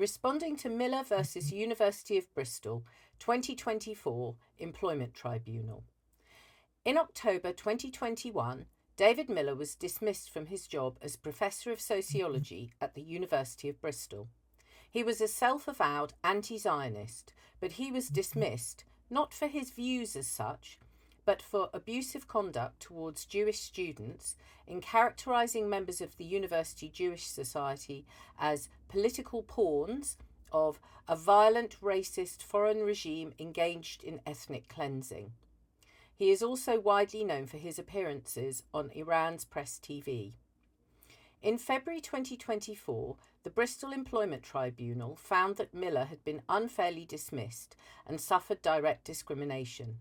Responding to Miller versus University of Bristol, 2024 Employment Tribunal. In October 2021, David Miller was dismissed from his job as Professor of Sociology at the University of Bristol. He was a self-avowed anti-Zionist, but he was dismissed not for his views as such, but for abusive conduct towards Jewish students in characterising members of the University Jewish Society as political pawns of a violent, racist foreign regime engaged in ethnic cleansing. He is also widely known for his appearances on Iran's Press TV. In February 2024, the Bristol Employment Tribunal found that Miller had been unfairly dismissed and suffered direct discrimination.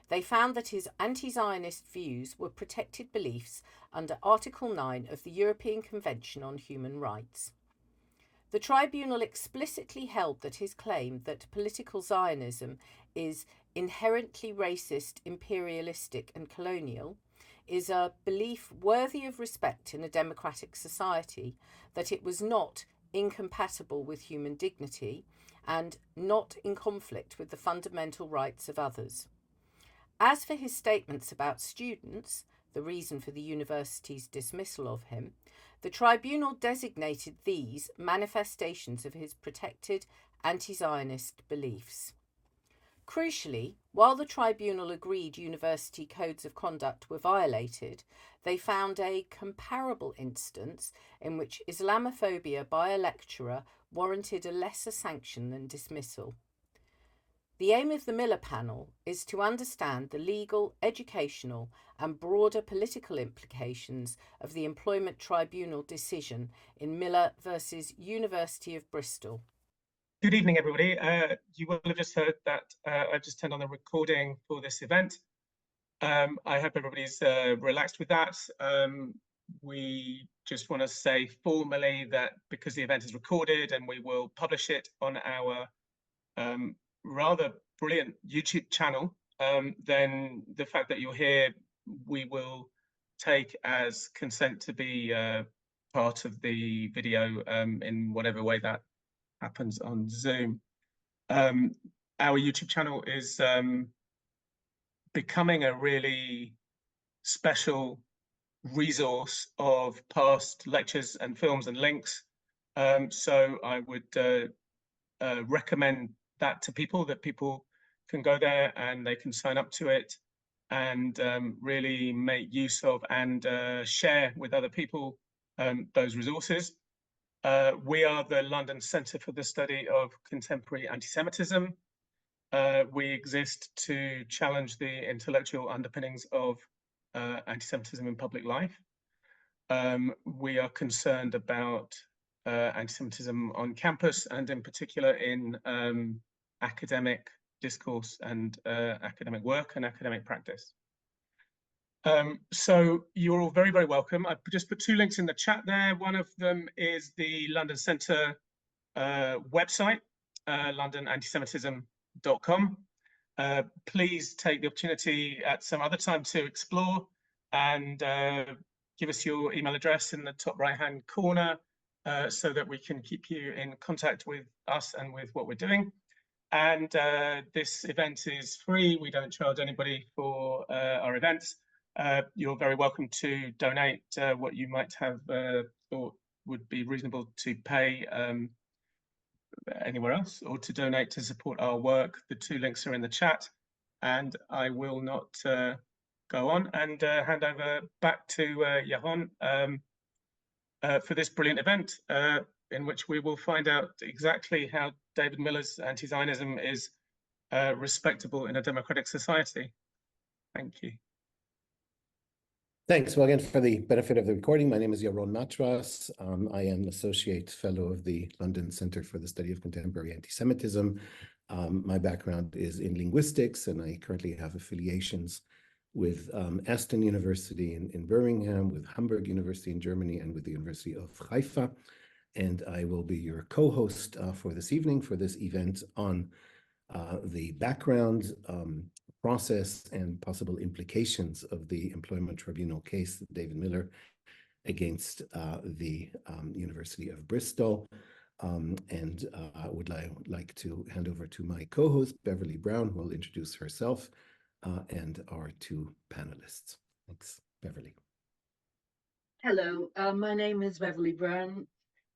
They found that his anti-Zionist views were protected beliefs under Article 9 of the European Convention on Human Rights. The tribunal explicitly held that his claim that political Zionism is inherently racist, imperialistic and colonial is a belief worthy of respect in a democratic society, that it was not incompatible with human dignity and not in conflict with the fundamental rights of others. As for his statements about students, the reason for the university's dismissal of him, the tribunal designated these manifestations of his protected anti-Zionist beliefs. Crucially, while the tribunal agreed university codes of conduct were violated, they found a comparable instance in which Islamophobia by a lecturer warranted a lesser sanction than dismissal. The aim of the Miller panel is to understand the legal, educational and broader political implications of the Employment Tribunal decision in Miller versus University of Bristol. Good evening, everybody. You will have just heard that I've just turned on the recording for this event. I hope everybody's relaxed with that. We just want to say formally that because the event is recorded and we will publish it on our rather brilliant YouTube channel, then the fact that you're here, we will take as consent to be part of the video in whatever way that happens on Zoom. Our YouTube channel is becoming a really special resource of past lectures and films and links. So I would recommend that to people, that people can go there and they can sign up to it and really make use of and share with other people those resources. We are the London Centre for the Study of Contemporary Anti-Semitism. We exist to challenge the intellectual underpinnings of anti-Semitism in public life. We are concerned about anti-Semitism on campus and in particular in academic discourse and academic work and academic practice. So you're all very, very welcome. I've just put two links in the chat there. One of them is the London Centre website, londonantisemitism.com. Please take the opportunity at some other time to explore and give us your email address in the top right-hand corner so that we can keep you in contact with us and with what we're doing. And this event is free. We don't charge anybody for our events. You're very welcome to donate what you might have thought would be reasonable to pay anywhere else, or to donate to support our work. The two links are in the chat, and I will not go on and hand over back to Johan for this brilliant event in which we will find out exactly how David Miller's anti-Zionism is respectable in a democratic society. Thank you. Thanks. Well, again, for the benefit of the recording, my name is Yaron Matras. I am Associate Fellow of the London Centre for the Study of Contemporary Anti-Semitism. My background is in linguistics, and I currently have affiliations with Aston University in Birmingham, with Hamburg University in Germany, and with the University of Haifa. And I will be your co-host for this evening for this event on the background, process and possible implications of the Employment Tribunal case, David Miller against the University of Bristol. I would like to hand over to my co-host, Beverly Brown, who will introduce herself and our two panelists. Thanks, Beverly. Hello, my name is Beverly Brown.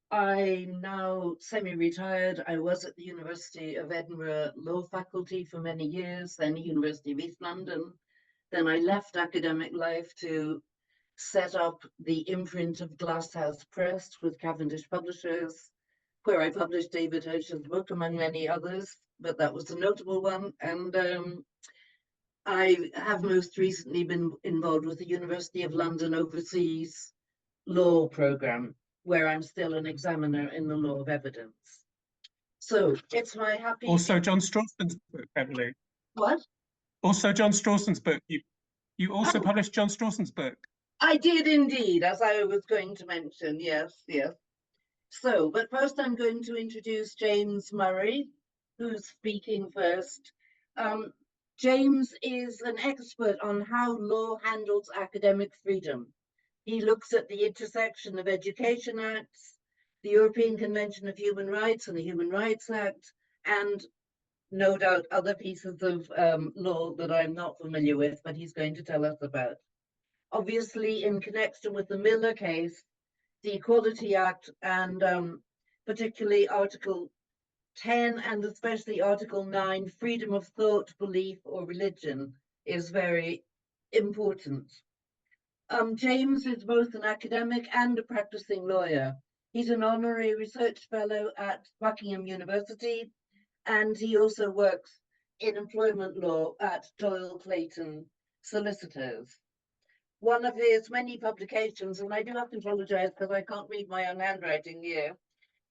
I'm now semi-retired. I was at the University of Edinburgh Law Faculty for many years, then the University of East London. Then I left academic life to set up the imprint of Glasshouse Press with Cavendish Publishers, where I published David Hirsch's book, among many others, but that was a notable one. And I have most recently been involved with the University of London Overseas Law Programme, where I'm still an examiner in the law of evidence. So it's my happy... Also John Strawson's book, Beverly. What? Also John Strawson's book. You also published John Strawson's book. I did indeed, as I was going to mention, yes. So, but first I'm going to introduce James Murray, who's speaking first. James is an expert on how law handles academic freedom. He looks at the intersection of Education Acts, the European Convention of Human Rights and the Human Rights Act, and no doubt other pieces of law that I'm not familiar with, but he's going to tell us about. Obviously, in connection with the Miller case, the Equality Act and particularly Article 10 and especially Article 9, freedom of thought, belief, or religion is very important. James is both an academic and a practicing lawyer. He's an honorary research fellow at Buckingham University, and he also works in employment law at Doyle Clayton Solicitors. One of his many publications, and I do have to apologize because I can't read my own handwriting here,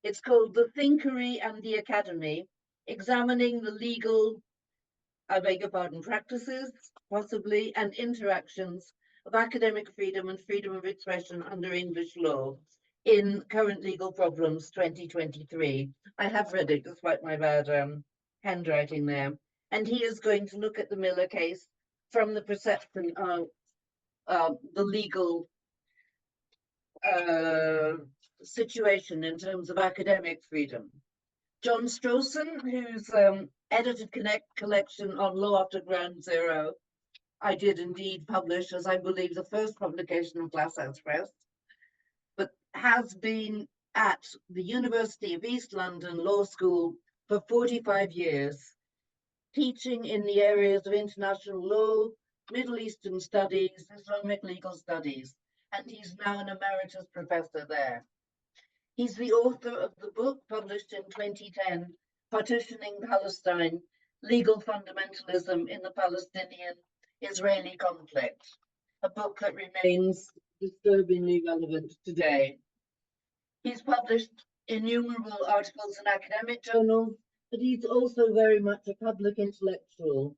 it's called The Thinkery and the Academy, examining the legal, I beg your pardon, practices, possibly, and interactions of academic freedom and freedom of expression under English law in Current Legal Problems 2023. I have read it despite my bad handwriting there. And he is going to look at the Miller case from the perception of the legal situation in terms of academic freedom. John Strawson, who's edited collection on Law After Ground Zero, I did indeed publish, as I believe, the first publication of Glasshouse Press, but has been at the University of East London Law School for 45 years, teaching in the areas of international law, Middle Eastern studies, Islamic legal studies, and he's now an emeritus professor there. He's the author of the book published in 2010, Partitioning Palestine, Legal Fundamentalism in the Palestinian-Israeli Conflict, a book that remains disturbingly relevant today. He's published innumerable articles in academic journals, but he's also very much a public intellectual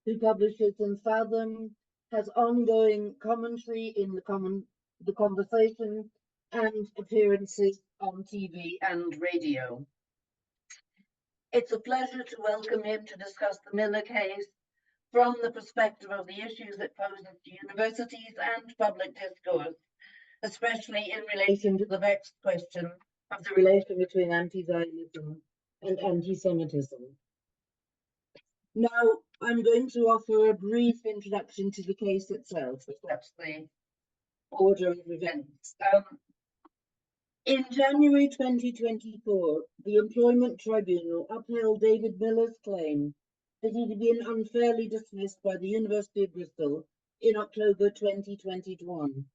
who publishes in Fathom, has ongoing commentary in the Conversation, and appearances on TV and radio. It's a pleasure to welcome him to discuss the Miller case from the perspective of the issues it poses to universities and public discourse, especially in relation to the vexed question of the relation between anti-Zionism and anti-Semitism. Now, I'm going to offer a brief introduction to the case itself, if that's the order of events. In January 2024, the Employment Tribunal upheld David Miller's claim that he'd been unfairly dismissed by the University of Bristol in October 2021.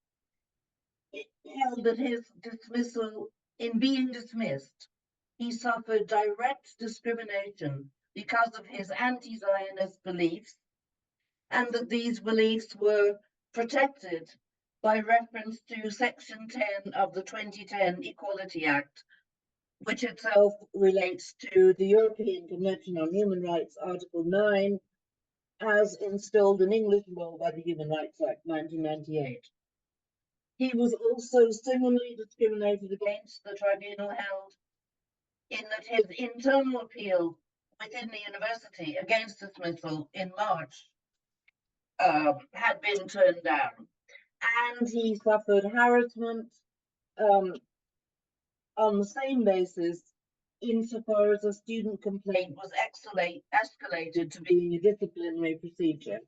It held that his dismissal, in being dismissed, he suffered direct discrimination because of his anti-Zionist beliefs, and that these beliefs were protected by reference to Section 10 of the 2010 Equality Act, which itself relates to the European Convention on Human Rights, Article 9, as installed in English law by the Human Rights Act 1998. He was also similarly discriminated against, the tribunal held, in that his internal appeal within the university against dismissal in March had been turned down. And he suffered harassment on the same basis insofar as a student complaint was escalated to being a disciplinary procedure.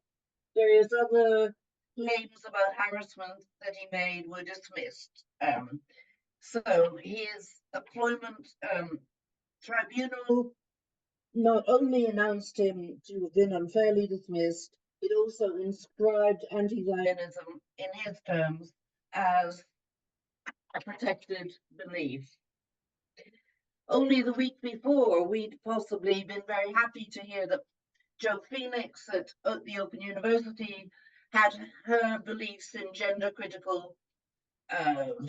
Various other claims about harassment that he made were dismissed. So his employment tribunal not only announced him to have been unfairly dismissed, it also inscribed anti-Zionism in his terms as a protected belief. Only the week before, we'd possibly been very happy to hear that Jo Phoenix at the Open University had her beliefs in gender-critical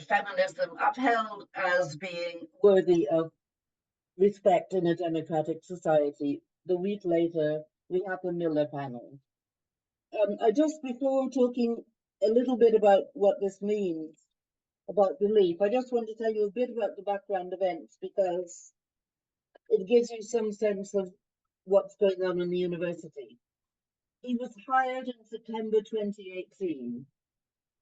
feminism upheld as being worthy of respect in a democratic society. The week later, we have the Miller panel. Just before talking a little bit about what this means about belief, I just want to tell you a bit about the background events because it gives you some sense of what's going on in the university. He was hired in September 2018.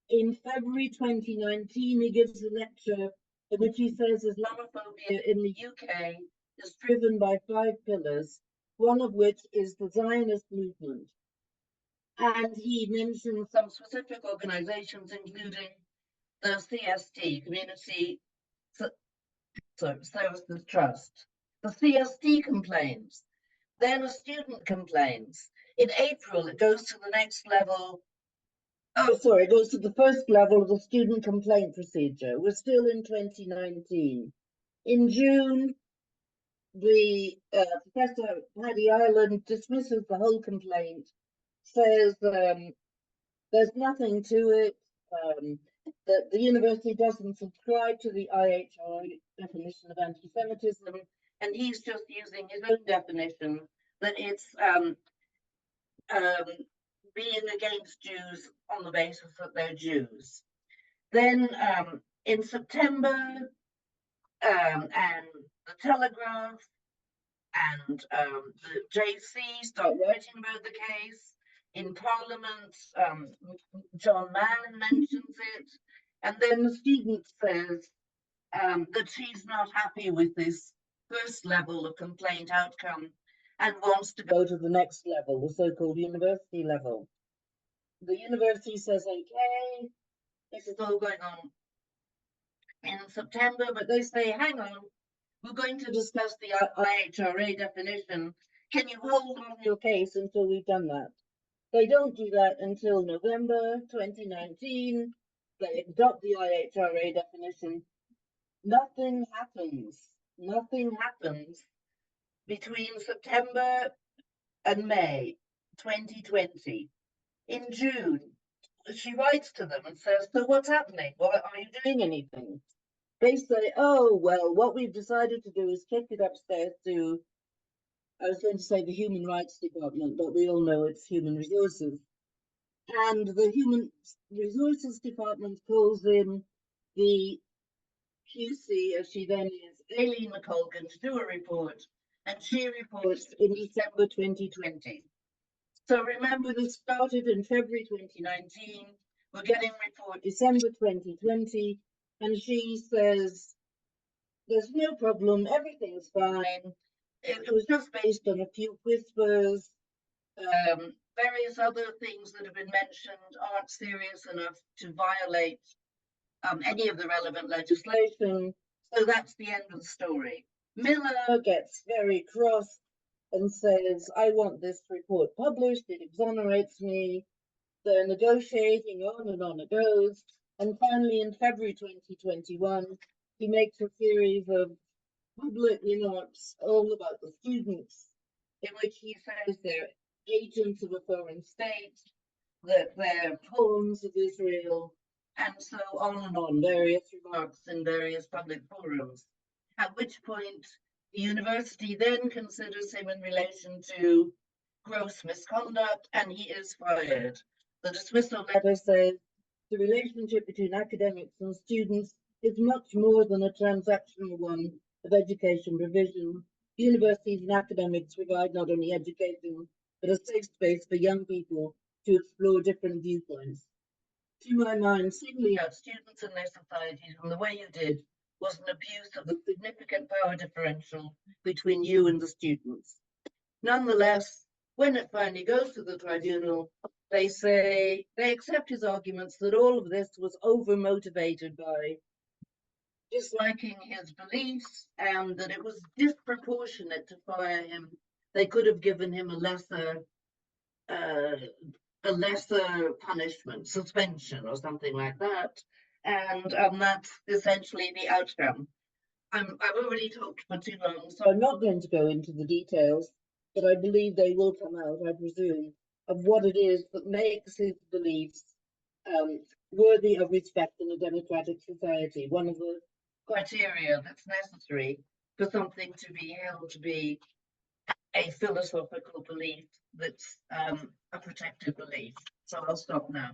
In February 2019, he gives a lecture in which he says Islamophobia in the UK is driven by 5 pillars, one of which is the Zionist movement. And he mentions some specific organizations, including the CST, Community Services Trust. The CST complains. Then a student complains. In April, it goes to the next level. It goes to the first level of the student complaint procedure. We're still in 2019. In June, the Professor Paddy Ireland dismisses the whole complaint, says there's nothing to it, that the university doesn't subscribe to the IHRA definition of anti-Semitism, and he's just using his own definition, that it's being against Jews on the basis that they're Jews. Then in September, and the Telegraph and the JC start writing about the case. In Parliament, John Mann mentions it. And then the student says that she's not happy with this first level of complaint outcome and wants to go to the next level, the so-called university level. The university says, okay, this is all going on in September, but they say, hang on, we're going to discuss the IHRA definition. Can you hold on your case until we've done that? They don't do that until November 2019. They adopt the IHRA definition. Nothing happens. Nothing happens between September and May 2020. In June, she writes to them and says, so what's happening? Well, are you doing anything? They say, oh, well, what we've decided to do is kick it upstairs to, I was going to say the Human Rights Department, but we all know it's Human Resources. And the Human Resources Department calls in the QC, as she then is, Aileen McColgan, to do a report, and she reports in December 2020. So remember, this started in February 2019. We're getting report December 2020, and she says, there's no problem, everything's fine. It was just based on a few whispers. Various other things that have been mentioned aren't serious enough to violate any of the relevant legislation. So that's the end of the story. Miller gets very cross and says, I want this report published, it exonerates me. They're negotiating, on and on it goes. And finally, in February 2021, he makes a series of public remarks all about the students, in which he says they're agents of a foreign state, that they're pawns of Israel, and so on and on, various remarks in various public forums. At which point, the university then considers him in relation to gross misconduct, and he is fired. The dismissal letter says the relationship between academics and students is much more than a transactional one of education provision. Universities and academics provide not only education, but a safe space for young people to explore different viewpoints. To my mind, singling out students and their societies in the way you did was an abuse of the significant power differential between you and the students. Nonetheless, when it finally goes to the tribunal, they say they accept his arguments that all of this was over-motivated by disliking his beliefs and that it was disproportionate to fire him. They could have given him a lesser punishment, suspension or something like that. And that's essentially the outcome. I've already talked for too long, so I'm not going to go into the details, but I believe they will come out, I presume, of what it is that makes his beliefs worthy of respect in a democratic society. One of the criteria that's necessary for something to be held to be a philosophical belief that's a protected belief. So I'll stop now.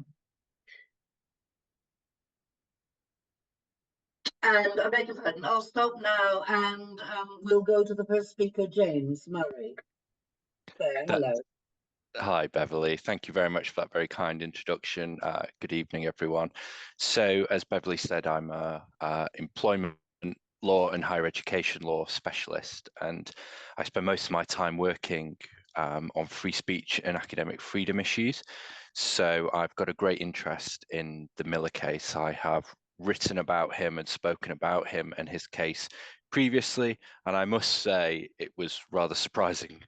And I beg your pardon, I'll stop now and we'll go to the first speaker, James Murray. There, hello. Hi, Beverly. Thank you very much for that very kind introduction. Good evening, everyone. So, as Beverly said, I'm a employment law and higher education law specialist, and I spend most of my time working on free speech and academic freedom issues. So I've got a great interest in the Miller case. I have written about him and spoken about him and his case previously, and I must say it was rather surprising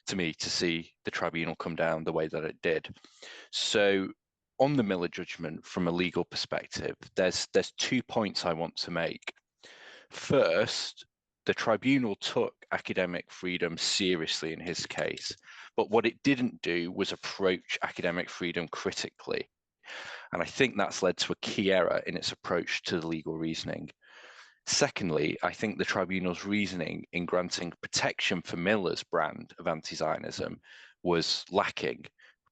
to me to see the tribunal come down the way that it did. So on the Miller judgment, from a legal perspective, there's 2 points I want to make. First, the tribunal took academic freedom seriously in his case, but what it didn't do was approach academic freedom critically. And I think that's led to a key error in its approach to the legal reasoning. Secondly, I think the tribunal's reasoning in granting protection for Miller's brand of anti-Zionism was lacking,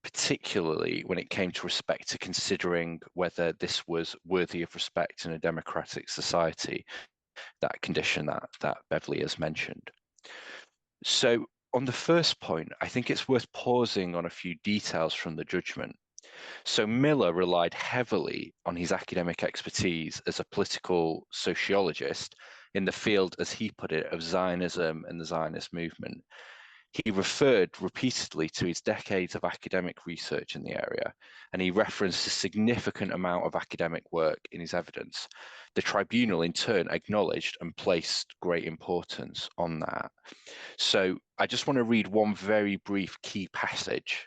particularly when it came to respect to considering whether this was worthy of respect in a democratic society, that condition that Beverly has mentioned. So on the first point, I think it's worth pausing on a few details from the judgment. So Miller relied heavily on his academic expertise as a political sociologist in the field, as he put it, of Zionism and the Zionist movement. He referred repeatedly to his decades of academic research in the area, and he referenced a significant amount of academic work in his evidence. The tribunal, in turn, acknowledged and placed great importance on that. So I just want to read one very brief key passage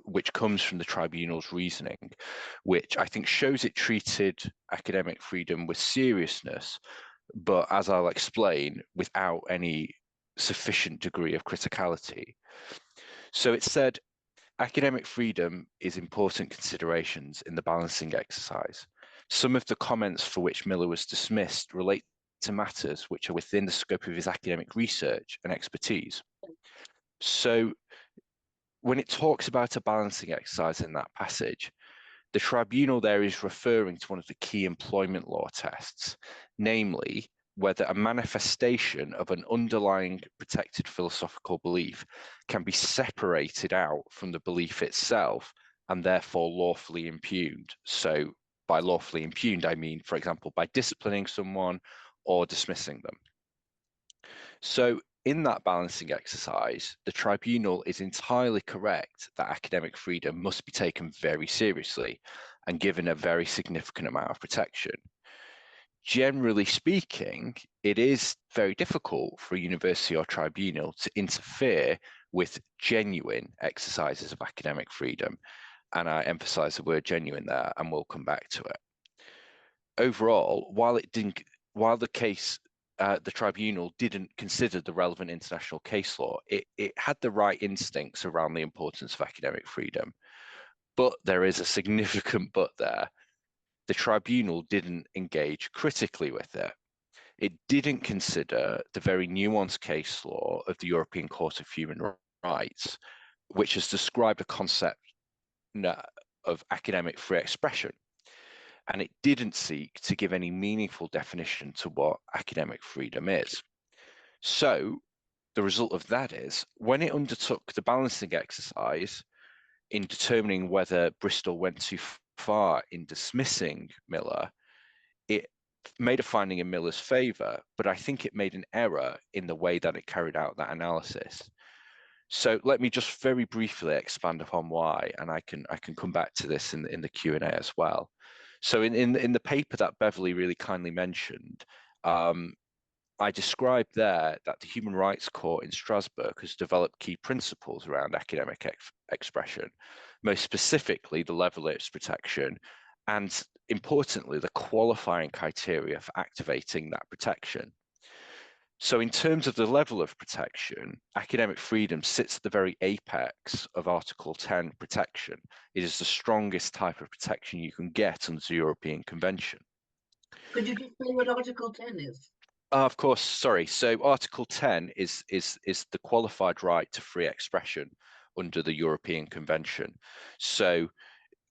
which comes from the tribunal's reasoning, which I think shows it treated academic freedom with seriousness, but as I'll explain, without any sufficient degree of criticality. So it said, academic freedom is important considerations in the balancing exercise. Some of the comments for which Miller was dismissed relate to matters which are within the scope of his academic research and expertise. So when it talks about a balancing exercise in that passage, the tribunal there is referring to one of the key employment law tests, namely whether a manifestation of an underlying protected philosophical belief can be separated out from the belief itself and therefore lawfully impugned. So by lawfully impugned, I mean, for example, by disciplining someone or dismissing them. So in that balancing exercise, the tribunal is entirely correct that academic freedom must be taken very seriously and given a very significant amount of protection. Generally speaking, it is very difficult for a university or tribunal to interfere with genuine exercises of academic freedom. And I emphasize the word genuine there, and we'll come back to it. Overall, while the tribunal didn't consider the relevant international case law, it had the right instincts around the importance of academic freedom. But there is a significant but there. The tribunal didn't engage critically with it. It didn't consider the very nuanced case law of the European Court of Human Rights, which has described a concept of academic free expression. And it didn't seek to give any meaningful definition to what academic freedom is. So the result of that is, when it undertook the balancing exercise in determining whether Bristol went too far in dismissing Miller, it made a finding in Miller's favor, but I think it made an error in the way that it carried out that analysis. So let me just very briefly expand upon why, and I can come back to this in the Q&A as well. So in the paper that Beverly really kindly mentioned, I described there that the Human Rights Court in Strasbourg has developed key principles around academic expression, most specifically the level of its protection, and importantly, the qualifying criteria for activating that protection. So in terms of the level of protection, academic freedom sits at the very apex of Article 10 protection. It is the strongest type of protection you can get under the European Convention. Could you just say what Article 10 is? Of course, sorry. So Article 10 is the qualified right to free expression under the European Convention. So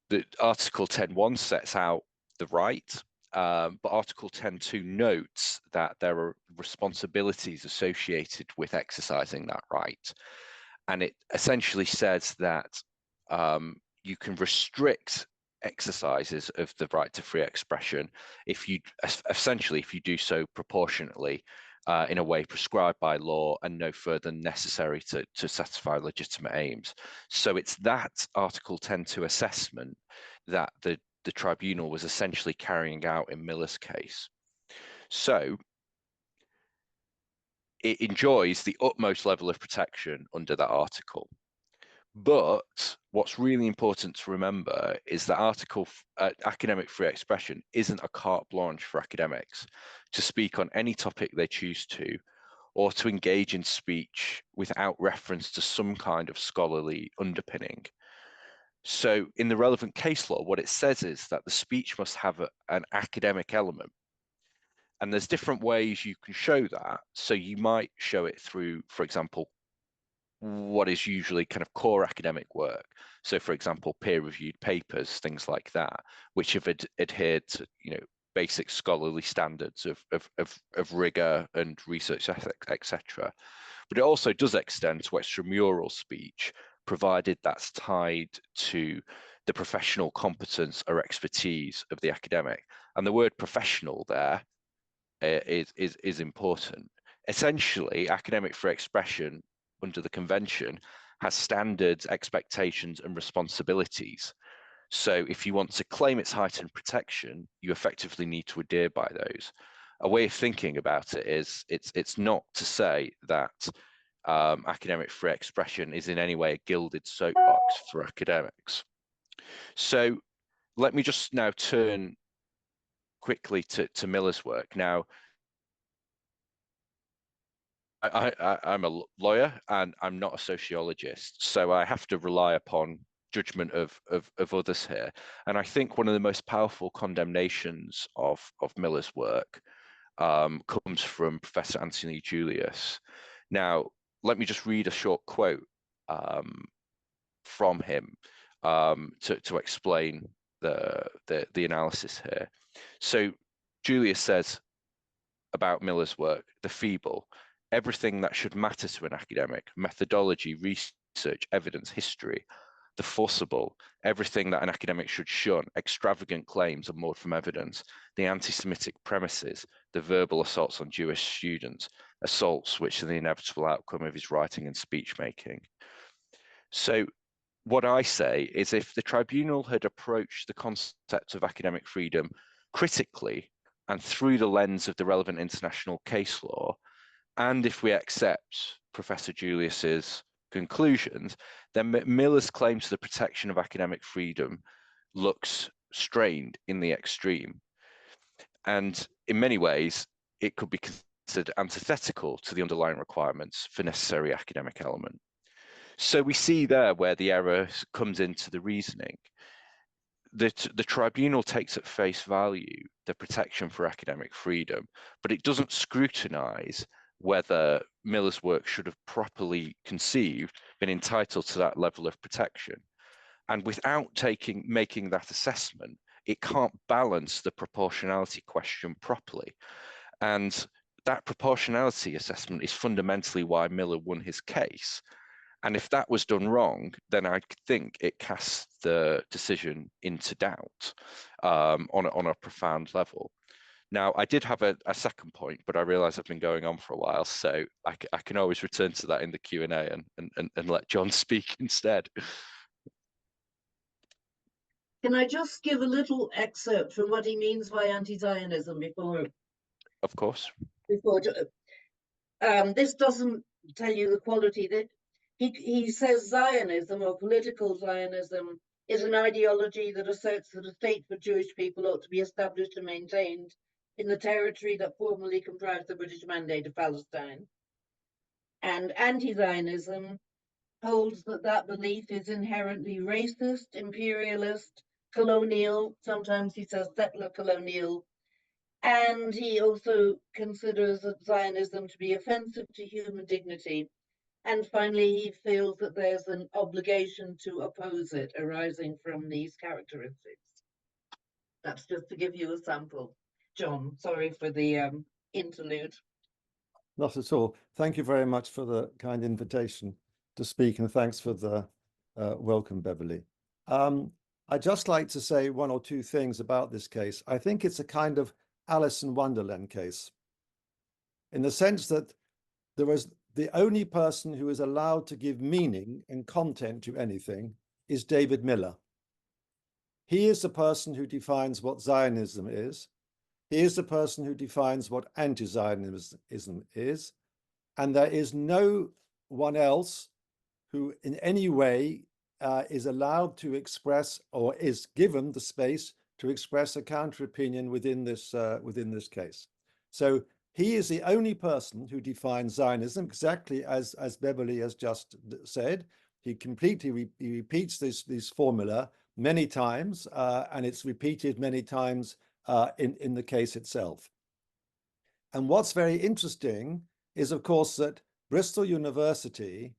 the Article 10.1 sets out the right, but Article 10.2 notes that there are responsibilities associated with exercising that right. And it essentially says that you can restrict exercises of the right to free expression if you do so proportionately in a way prescribed by law and no further necessary to satisfy legitimate aims. So it's that Article 10.2 assessment that the tribunal was essentially carrying out in Miller's case. So it enjoys the utmost level of protection under that article. But what's really important to remember is that academic free expression isn't a carte blanche for academics to speak on any topic they choose to, or to engage in speech without reference to some kind of scholarly underpinning. So in the relevant case law, what it says is that the speech must have an academic element. And there's different ways you can show that. So you might show it through, for example, what is usually kind of core academic work. So, for example, peer-reviewed papers, things like that, which have adhered to, basic scholarly standards of rigor and research ethics, etc. But it also does extend to extramural speech, provided that's tied to the professional competence or expertise of the academic. And the word professional there is important. Essentially, academic free expression under the convention has standards, expectations, and responsibilities. So if you want to claim its heightened protection, you effectively need to adhere by those. A way of thinking about it is it's not to say that academic free expression is in any way a gilded soapbox for academics. So let me just now turn quickly to Miller's work. Now, I'm a lawyer and I'm not a sociologist, so I have to rely upon judgment of others here. And I think one of the most powerful condemnations of Miller's work comes from Professor Anthony Julius. Now, let me just read a short quote from him to explain the analysis here. So Julius says about Miller's work, the feeble, everything that should matter to an academic, methodology, research, evidence, history, the forcible, everything that an academic should shun, extravagant claims are moored from evidence, the anti-Semitic premises, the verbal assaults on Jewish students, assaults which are the inevitable outcome of his writing and speech making. So what I say is, if the tribunal had approached the concept of academic freedom critically and through the lens of the relevant international case law, and if we accept Professor Julius's conclusions, then Miller's claim to the protection of academic freedom looks strained in the extreme. And in many ways, it could be considered antithetical to the underlying requirements for necessary academic element. So we see there where the error comes into the reasoning. The tribunal takes at face value the protection for academic freedom, but it doesn't scrutinize whether Miller's work should have properly conceived been entitled to that level of protection. And without making that assessment, it can't balance the proportionality question properly. And that proportionality assessment is fundamentally why Miller won his case. And if that was done wrong, then I think it casts the decision into doubt on a profound level. Now, I did have a second point, but I realise I've been going on for a while, so I can always return to that in the Q&A and let John speak instead. Can I just give a little excerpt from what he means by anti-Zionism before? Of course. This doesn't tell you the quality that he says Zionism, or political Zionism, is an ideology that asserts that a state for Jewish people ought to be established and maintained in the territory that formerly comprised the British Mandate of Palestine. And anti-Zionism holds that that belief is inherently racist, imperialist, colonial, sometimes he says settler colonial, and he also considers Zionism to be offensive to human dignity. And finally, he feels that there's an obligation to oppose it arising from these characteristics. That's just to give you a sample. John, sorry for the interlude. Not at all. Thank you very much for the kind invitation to speak, and thanks for the welcome, Beverly. I'd just like to say one or two things about this case. I think it's a kind of Alice in Wonderland case, in the sense that there was the only person who is allowed to give meaning and content to anything is David Miller. He is the person who defines what Zionism is. He is the person who defines what anti-Zionism is. And there is no one else who in any way is allowed to express or is given the space to express a counter opinion within this case. So he is the only person who defines Zionism exactly as Beverly has just said. He completely repeats this formula many times, and it's repeated many times in the case itself. And what's very interesting is, of course, that Bristol University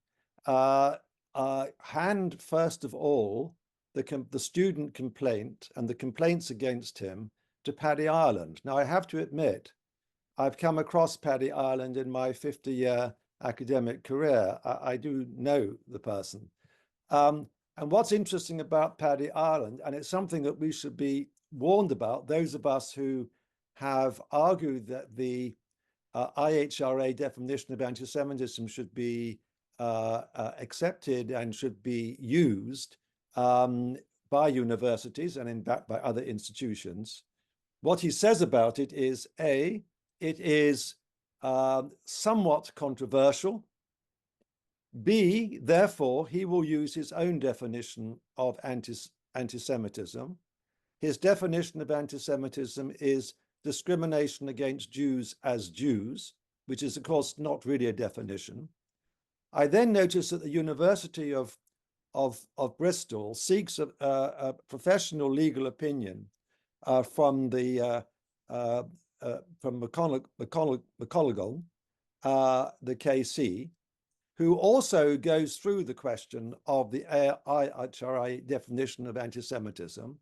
hand first of all the student complaint and the complaints against him to Paddy Ireland. Now, I have to admit, I've come across Paddy Ireland in my 50-year academic career. I do know the person. And what's interesting about Paddy Ireland, and it's something that we should be warned about, those of us who have argued that the IHRA definition of anti-Semitism should be accepted and should be used by universities and in fact by other institutions. What he says about it is, A, it is somewhat controversial. B, therefore, he will use his own definition of anti-Semitism. His definition of anti-Semitism is discrimination against Jews as Jews, which is, of course, not really a definition. I then notice that the University of Bristol seeks a professional legal opinion from McConaughey, the KC, who also goes through the question of the IHRA definition of anti-Semitism,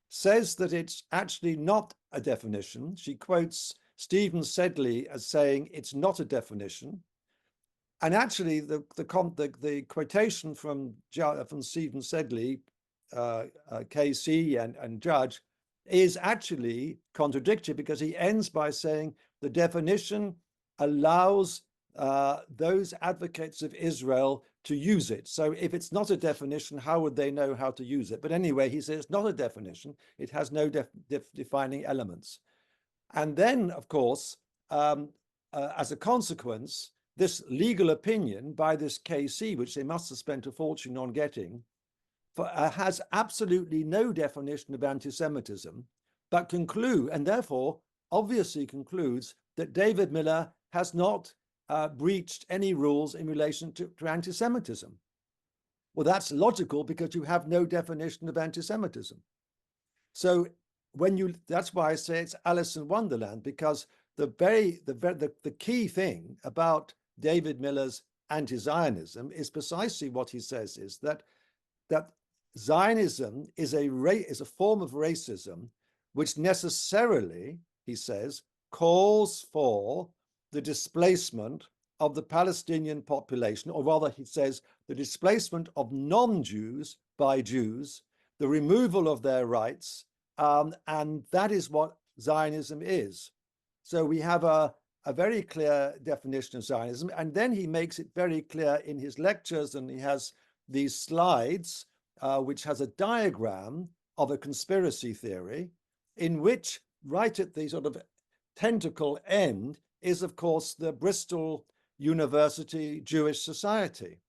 says that it's actually not a definition. She quotes Stephen Sedley as saying it's not a definition. And actually, the quotation from Stephen Sedley, KC and Judge, is actually contradictory, because he ends by saying the definition allows those advocates of Israel to use it. So if it's not a definition, how would they know how to use it? But anyway, he says it's not a definition. It has no defining elements. And then, of course, as a consequence, this legal opinion by this KC, which they must have spent a fortune on getting, has absolutely no definition of anti-Semitism, but and therefore obviously concludes that David Miller has not breached any rules in relation to anti-Semitism. Well, that's logical, because you have no definition of anti-Semitism. So that's why I say it's Alice in Wonderland, because the key thing about David Miller's anti-Zionism is precisely what he says, is that Zionism is a form of racism which necessarily, he says, calls for the displacement of the Palestinian population, or rather, he says, the displacement of non-Jews by Jews, the removal of their rights, and that is what Zionism is. So we have a very clear definition of Zionism, and then he makes it very clear in his lectures, and he has these slides, which has a diagram of a conspiracy theory, in which right at the sort of tentacle end is, of course, the Bristol University Jewish Society.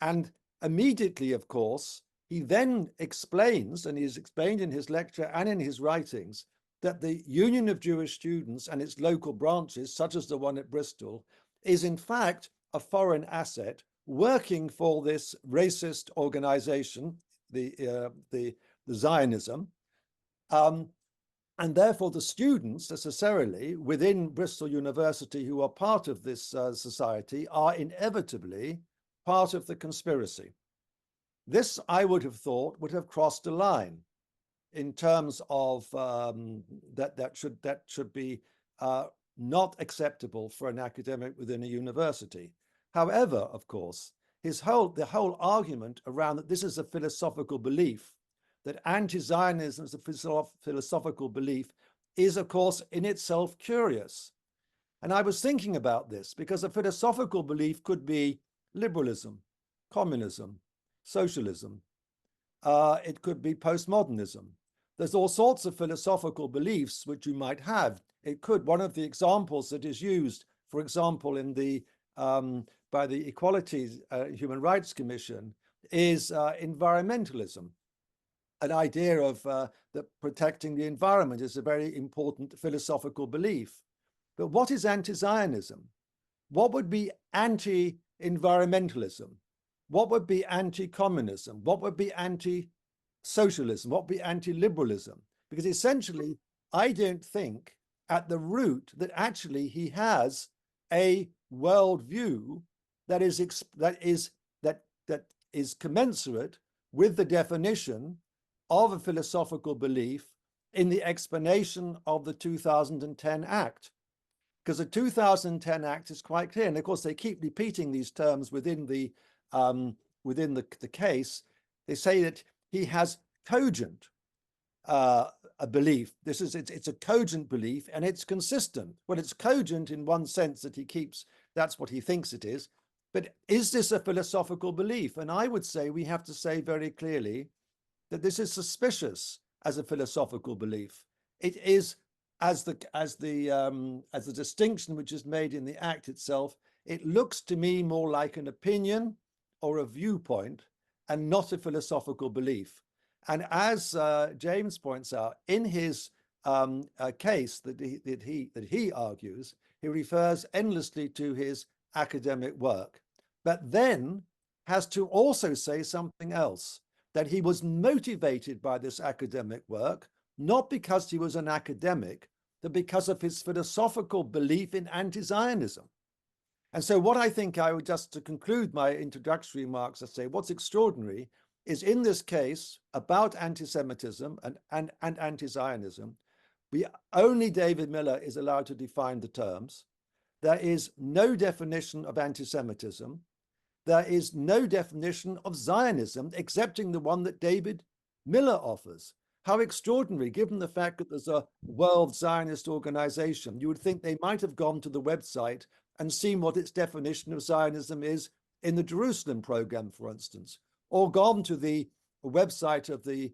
And immediately, of course, he then explains, and he's explained in his lecture and in his writings, that the Union of Jewish Students and its local branches, such as the one at Bristol, is in fact a foreign asset working for this racist organization, the Zionism. And therefore, the students necessarily within Bristol University who are part of this society are inevitably part of the conspiracy. This, I would have thought, would have crossed a line in terms of that should be not acceptable for an academic within a university. However, of course, the whole argument around that this is a philosophical belief, that anti-Zionism is a philosophical belief, is, of course, in itself curious. And I was thinking about this because a philosophical belief could be liberalism, communism, socialism. It could be postmodernism. There's all sorts of philosophical beliefs which you might have. It could, one of the examples that is used, for example, in the by the Equality Human Rights Commission is environmentalism. An idea of that protecting the environment is a very important philosophical belief. But what is anti-Zionism? What would be anti-environmentalism? What would be anti-communism? What would be anti-socialism? What would be anti-liberalism? Because essentially, I don't think at the root that actually he has a worldview that is commensurate with the definition of a philosophical belief in the explanation of the 2010 Act. Because the 2010 Act is quite clear, and of course they keep repeating these terms within the case. They say that he has cogent a belief. It's a cogent belief, and it's consistent. Well, it's cogent in one sense that that's what he thinks it is. But is this a philosophical belief? And I would say we have to say very clearly that this is suspicious as a philosophical belief. It is, as the distinction which is made in the Act itself, it looks to me more like an opinion or a viewpoint and not a philosophical belief. And as James points out in his case that he argues, he refers endlessly to his academic work, but then has to also say something else, that he was motivated by this academic work, not because he was an academic, but because of his philosophical belief in anti-Zionism. And so what I think I would, just to conclude my introductory remarks, I say what's extraordinary is in this case about anti-Semitism and anti-Zionism, only David Miller is allowed to define the terms. There is no definition of anti-Semitism. There is no definition of Zionism, excepting the one that David Miller offers. How extraordinary, given the fact that there's a World Zionist Organization. You would think they might have gone to the website and seen what its definition of Zionism is in the Jerusalem program, for instance, or gone to the website of the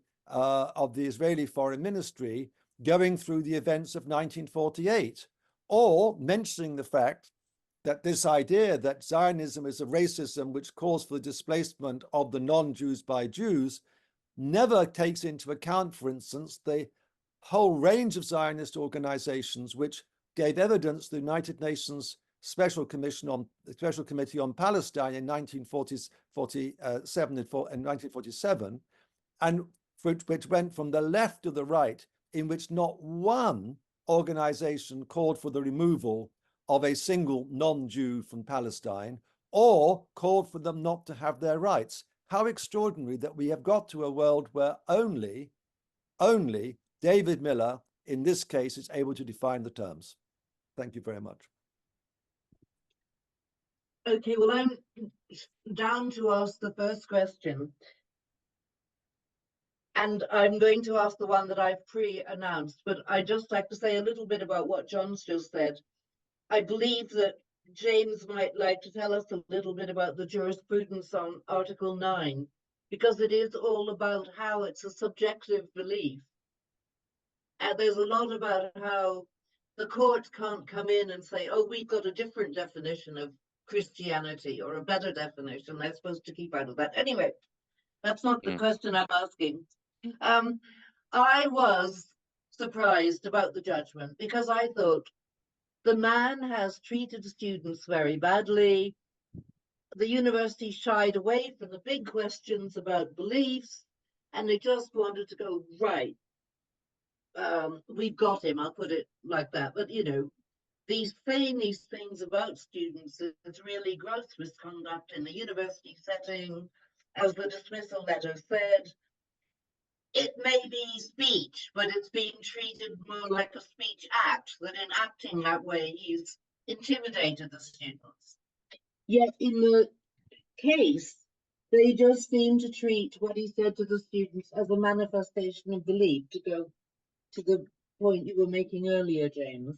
Israeli Foreign Ministry, going through the events of 1948, or mentioning the fact that this idea that Zionism is a racism which calls for the displacement of the non-Jews by Jews never takes into account, for instance, the whole range of Zionist organizations which gave evidence to the United Nations Special Committee on Palestine in 1947, and which went from the left to the right, in which not one organization called for the removal of a single non-Jew from Palestine or called for them not to have their rights. How extraordinary that we have got to a world where only David Miller, in this case, is able to define the terms. Thank you very much. Okay, well, I'm down to ask the first question. And I'm going to ask the one that I've pre-announced, but I'd just like to say a little bit about what John's just said. I believe that James might like to tell us a little bit about the jurisprudence on Article 9, because it is all about how it's a subjective belief. And there's a lot about how the court can't come in and say, oh, we've got a different definition of Christianity or a better definition. They're supposed to keep out of that. Anyway, that's not the question I'm asking. I was surprised about the judgment because I thought the man has treated students very badly. The university shied away from the big questions about beliefs, and they just wanted to go, right, we've got him, I'll put it like that. But, you know, saying these things about students is really gross misconduct in the university setting. As the dismissal letter said, it may be speech, but it's being treated more like a speech act, that in acting that way, he's intimidated the students. Yet in the case, they just seem to treat what he said to the students as a manifestation of belief, to go to the point you were making earlier, James.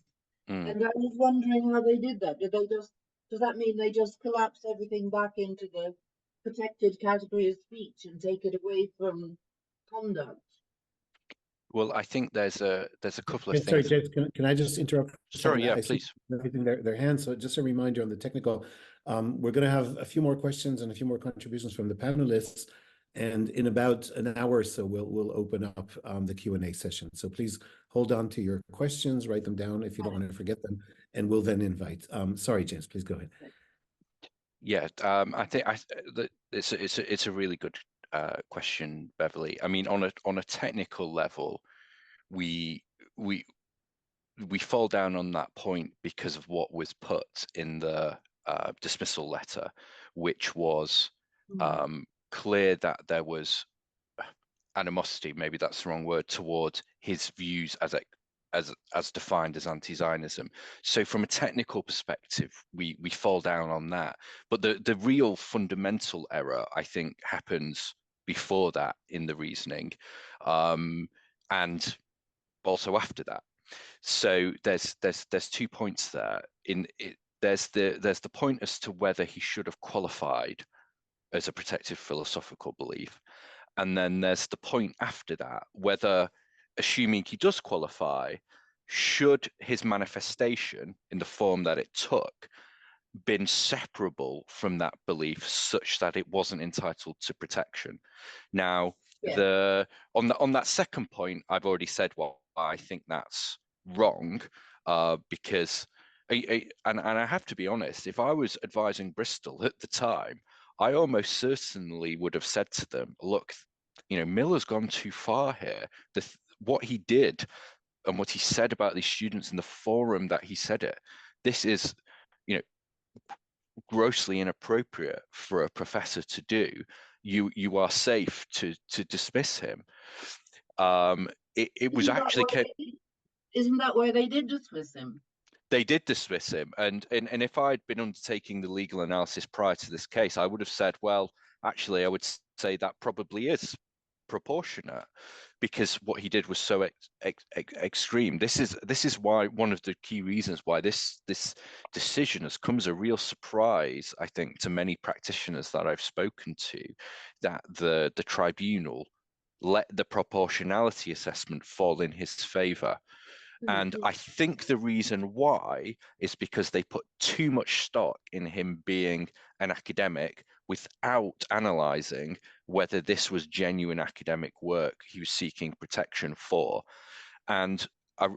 And I was wondering how they did that. Does that mean they just collapse everything back into the protected category of speech and take it away from conduct? Well, I think there's a couple of things. Sorry, James, can I just interrupt? Sorry, yeah, I please. Raising their hands. So just a reminder on the technical, we're going to have a few more questions and a few more contributions from the panelists. And in about an hour or so, we'll open up the Q&A session. So please hold on to your questions, write them down if you don't want to forget them, and we'll then invite. Sorry, James, please go ahead. Yeah, I think it's a really good question, Beverly. I mean, on a technical level, we fall down on that point because of what was put in the dismissal letter, which was clear that there was animosity, maybe that's the wrong word, towards his views as defined as anti-Zionism. So from a technical perspective, we fall down on that. But the real fundamental error, I think, happens before that in the reasoning, and also after that. So there's 2 points there. There's the point as to whether he should have qualified as a protected philosophical belief, and then there's the point after that, whether, assuming he does qualify, should his manifestation in the form that it took been separable from that belief such that it wasn't entitled to protection. Now, on that second point, I've already said I think that's wrong, because and I have to be honest, if I was advising Bristol at the time, I almost certainly would have said to them, look, you know, Miller's gone too far here. What he did and what he said about these students in the forum that he said it, this is, you know, grossly inappropriate for a professor to do. You are safe to dismiss him. It was actually. Isn't that why they did dismiss him? They did dismiss him, and if I'd been undertaking the legal analysis prior to this case, I would have said, well, actually, I would say that probably is proportionate, because what he did was so extreme. This is why, one of the key reasons why this decision has come as a real surprise, I think, to many practitioners that I've spoken to, that the tribunal let the proportionality assessment fall in his favor. And I think the reason why is because they put too much stock in him being an academic without analysing whether this was genuine academic work he was seeking protection for. And I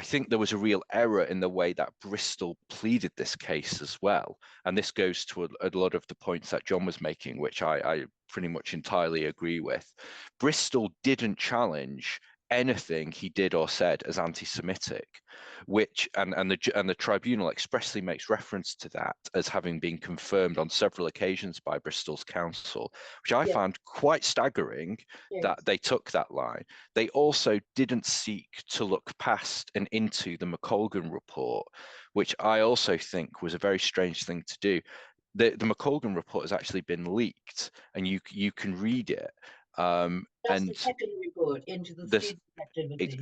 think there was a real error in the way that Bristol pleaded this case as well. And this goes to a lot of the points that John was making, which I pretty much entirely agree with. Bristol didn't challenge anything he did or said as anti-Semitic, which and the tribunal expressly makes reference to that as having been confirmed on several occasions by Bristol's counsel, which I found quite staggering that they took that line. They also didn't seek to look past and into the McColgan report, which I also think was a very strange thing to do. The McColgan report has actually been leaked, and you can read it. Just a second report into the student activity.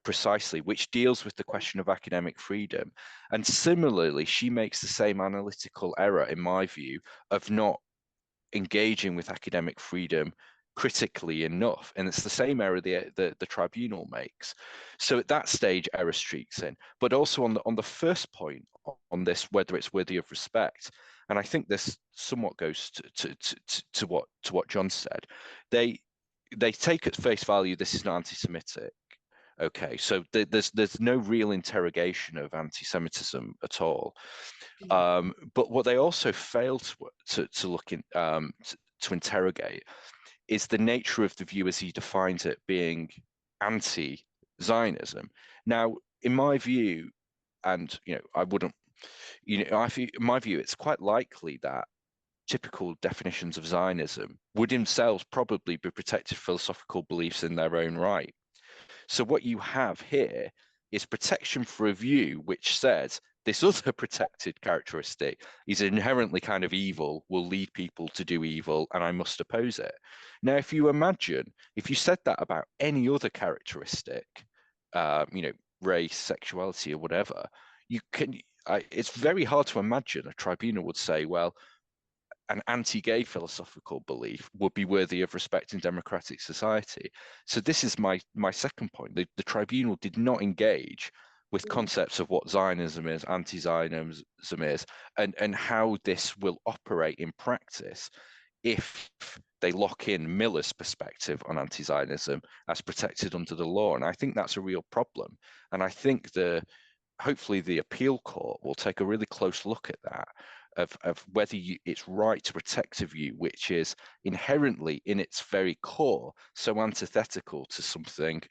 Precisely, which deals with the question of academic freedom. And similarly, she makes the same analytical error, in my view, of not engaging with academic freedom critically enough, and it's the same error the tribunal makes. So at that stage, error streaks in. But also on the first point on this, whether it's worthy of respect, and I think this somewhat goes to what John said. They take at face value this is not anti-Semitic. Okay, so there's no real interrogation of anti-Semitism at all. But what they also fail to look in to interrogate is the nature of the view as he defines it being anti-Zionism. Now, in my view, and I wouldn't, in my view, it's quite likely that typical definitions of Zionism would themselves probably be protected philosophical beliefs in their own right. So what you have here is protection for a view which says this other protected characteristic is inherently kind of evil, will lead people to do evil, and I must oppose it. Now, if you said that about any other characteristic, race, sexuality, or whatever, it's very hard to imagine a tribunal would say, well, an anti-gay philosophical belief would be worthy of respect in democratic society. So this is my second point. The tribunal did not engage with concepts of what Zionism is, anti-Zionism is, and how this will operate in practice if they lock in Miller's perspective on anti-Zionism as protected under the law. And I think that's a real problem. And I think hopefully the appeal court will take a really close look at that, of whether it's right to protect a view which is inherently in its very core so antithetical to something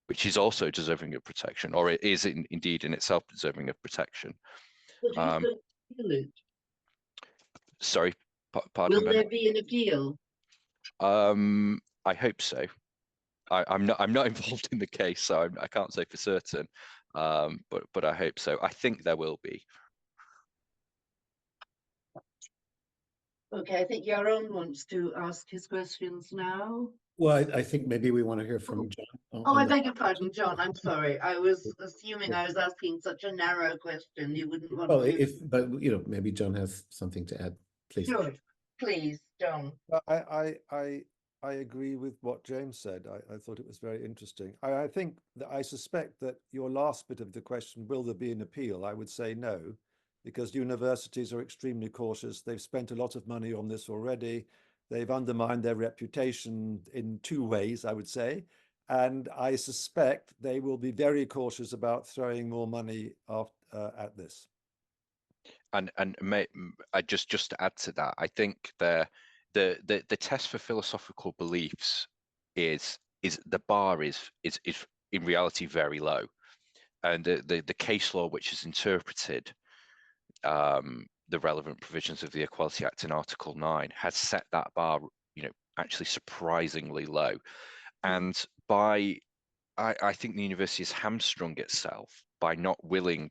which is also deserving of protection, or it is indeed in itself deserving of protection. Sorry, pardon. Will there be an appeal? I hope so. I'm not involved in the case, so I can't say for certain. But I hope so. I think there will be. Okay, I think Yaron wants to ask his questions now. Well, I think maybe we want to hear from John. Oh, I beg your pardon, John. I'm sorry. I was assuming I was asking such a narrow question. You wouldn't want to. But maybe John has something to add, please. Sure, please, John. I agree with what James said. I thought it was very interesting. I think that I suspect that your last bit of the question, will there be an appeal? I would say no, because universities are extremely cautious. They've spent a lot of money on this already. They've undermined their reputation in two ways, I would say. And I suspect they will be very cautious about throwing more money at this. And just to add to that, I think the test for philosophical beliefs is the bar is in reality very low, and the case law which has interpreted the relevant provisions of the Equality Act in Article 9 has set that bar, actually surprisingly low. And I think the university has hamstrung itself by not willing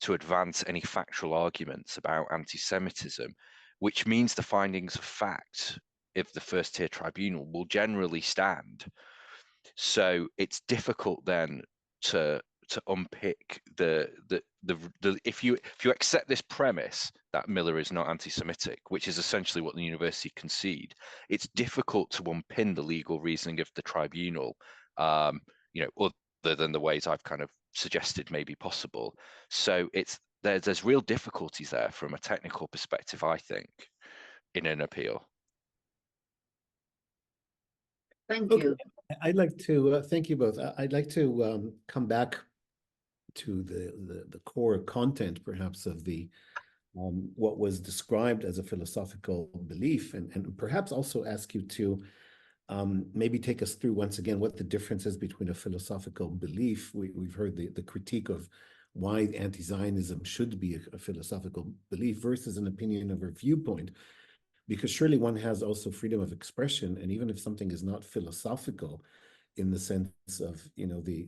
to advance any factual arguments about anti-Semitism, which means the findings of fact of the first tier tribunal will generally stand. So it's difficult then to unpick if you accept this premise that Miller is not anti-Semitic, which is essentially what the university concede, it's difficult to unpin the legal reasoning of the tribunal, other than the ways I've kind of suggested may be possible. So there's real difficulties there from a technical perspective, I think, in an appeal. Thank you. I'd like to thank you both. I'd like to come back to the core content, perhaps, of the what was described as a philosophical belief, and perhaps also ask you to maybe take us through once again what the difference is between a philosophical belief. We've heard the critique of why anti-Zionism should be a philosophical belief versus an opinion or viewpoint, because surely one has also freedom of expression, and even if something is not philosophical in the sense of the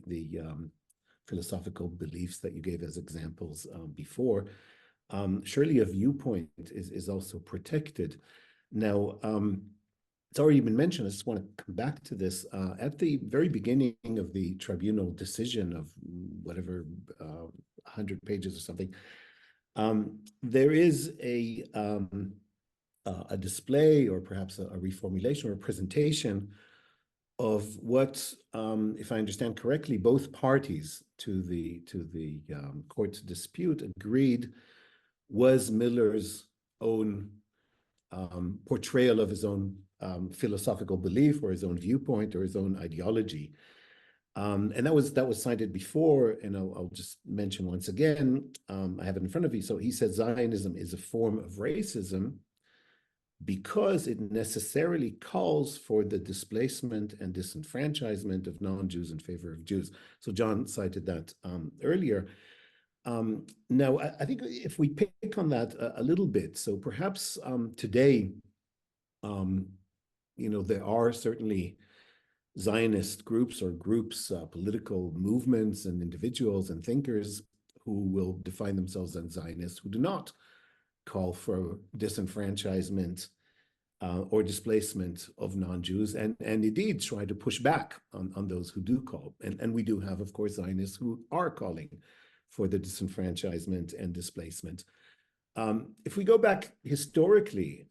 philosophical beliefs that you gave as examples before, surely a viewpoint is also protected. Now, it's already been mentioned. I just want to come back to this. At the very beginning of the tribunal decision of whatever 100 pages or something, there is a display, or perhaps a reformulation or a presentation of what, if I understand correctly, both parties to the court's dispute agreed was Miller's own portrayal of his own philosophical belief, or his own viewpoint, or his own ideology. And that was cited before, and I'll just mention once again, I have it in front of me. So he says Zionism is a form of racism because it necessarily calls for the displacement and disenfranchisement of non-Jews in favor of Jews. So John cited that earlier. Now, I think if we pick on that a little bit, so perhaps today, there are certainly Zionist groups or groups, political movements and individuals and thinkers who will define themselves as Zionists, who do not call for disenfranchisement or displacement of non-Jews, and indeed try to push back on those who do call. And we do have, of course, Zionists who are calling for the disenfranchisement and displacement. If we go back historically,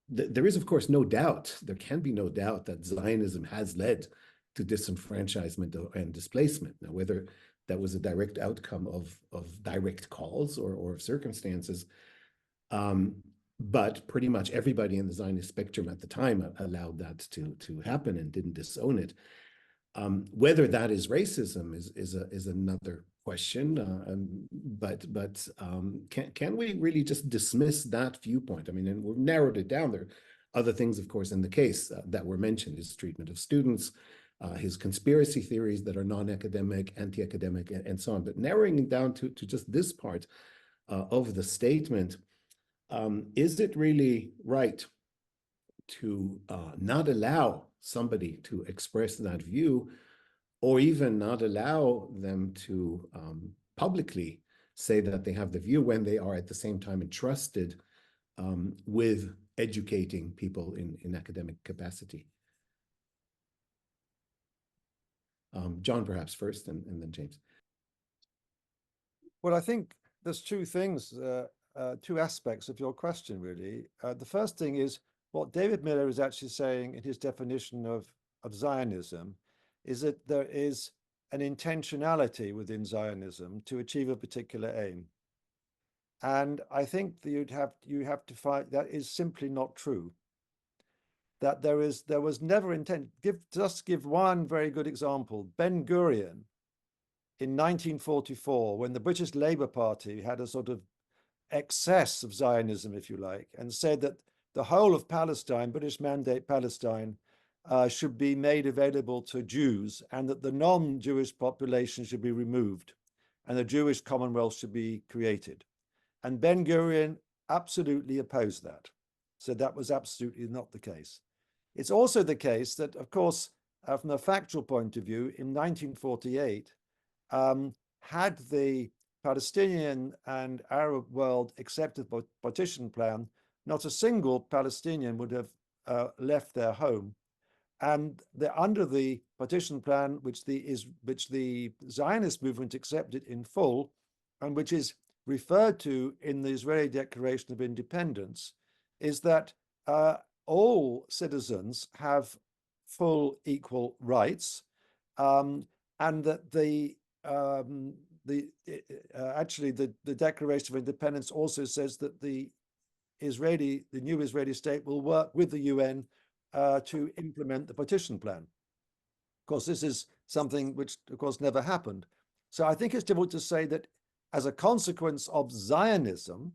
there is, of course, no doubt, there can be no doubt that Zionism has led to disenfranchisement and displacement. Now, whether that was a direct outcome of direct calls or of circumstances, but pretty much everybody in the Zionist spectrum at the time allowed that to happen and didn't disown it. Whether that is racism is another question, but can we really just dismiss that viewpoint? I mean, and we've narrowed it down. There are other things, of course, in the case that were mentioned: his treatment of students, his conspiracy theories that are non-academic, anti-academic, and so on. But narrowing it down to just this part of the statement, is it really right to not allow somebody to express that view, or even not allow them to publicly say that they have the view, when they are at the same time entrusted with educating people in academic capacity? John, perhaps first, and then James. Well, I think there's two things, two aspects of your question, really. The first thing is what David Miller is actually saying in his definition of Zionism is that there is an intentionality within Zionism to achieve a particular aim. And I think that you have to find that is simply not true. That there was never intent. Just give one very good example. Ben-Gurion in 1944, when the British Labour Party had a sort of excess of Zionism, if you like, and said that the whole of Palestine, British Mandate Palestine, should be made available to Jews, and that the non-Jewish population should be removed, and a Jewish Commonwealth should be created. And Ben-Gurion absolutely opposed that. So that was absolutely not the case. It's also the case that, of course, from a factual point of view, in 1948, had the Palestinian and Arab world accepted the partition plan, not a single Palestinian would have left their home. And under the partition plan, which the Zionist movement accepted in full, and which is referred to in the Israeli Declaration of Independence, is that all citizens have full equal rights, and that actually the Declaration of Independence also says that the new Israeli state will work with the UN to implement the partition plan. Of course, this is something which, of course, never happened. So I think it's difficult to say that as a consequence of Zionism,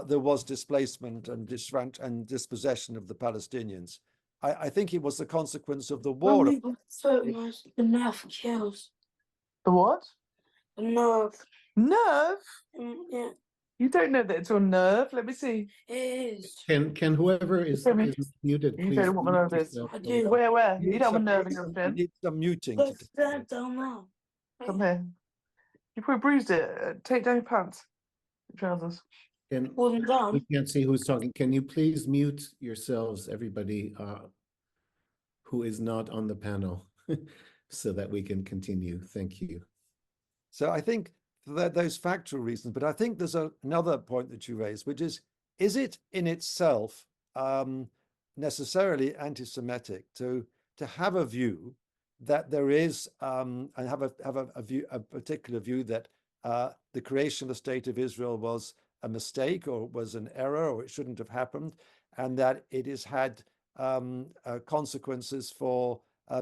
there was displacement and dispossession of the Palestinians. I think it was the consequence of the war. The nerve kills. The what? The nerve. Nerve? Yeah, You don't know that it's on nerve. Let me see. it is. Can whoever is muted, You please? don't know what the nerve mute is. yourself. I do. Where? You You don't have a nerve in your You shin. need some muting. But that don't know. Come here. You probably bruised it. Take down your pants. Your trousers. And Well we done. can't see who's talking. Can you please mute yourselves, everybody who is not on the panel, so that we can continue? Thank you. So I think that those factual reasons, but I think there's another point that you raised, which is it in itself necessarily anti-Semitic to have a view that there is and have a particular view that the creation of the state of Israel was a mistake or was an error or it shouldn't have happened, and that it has had consequences for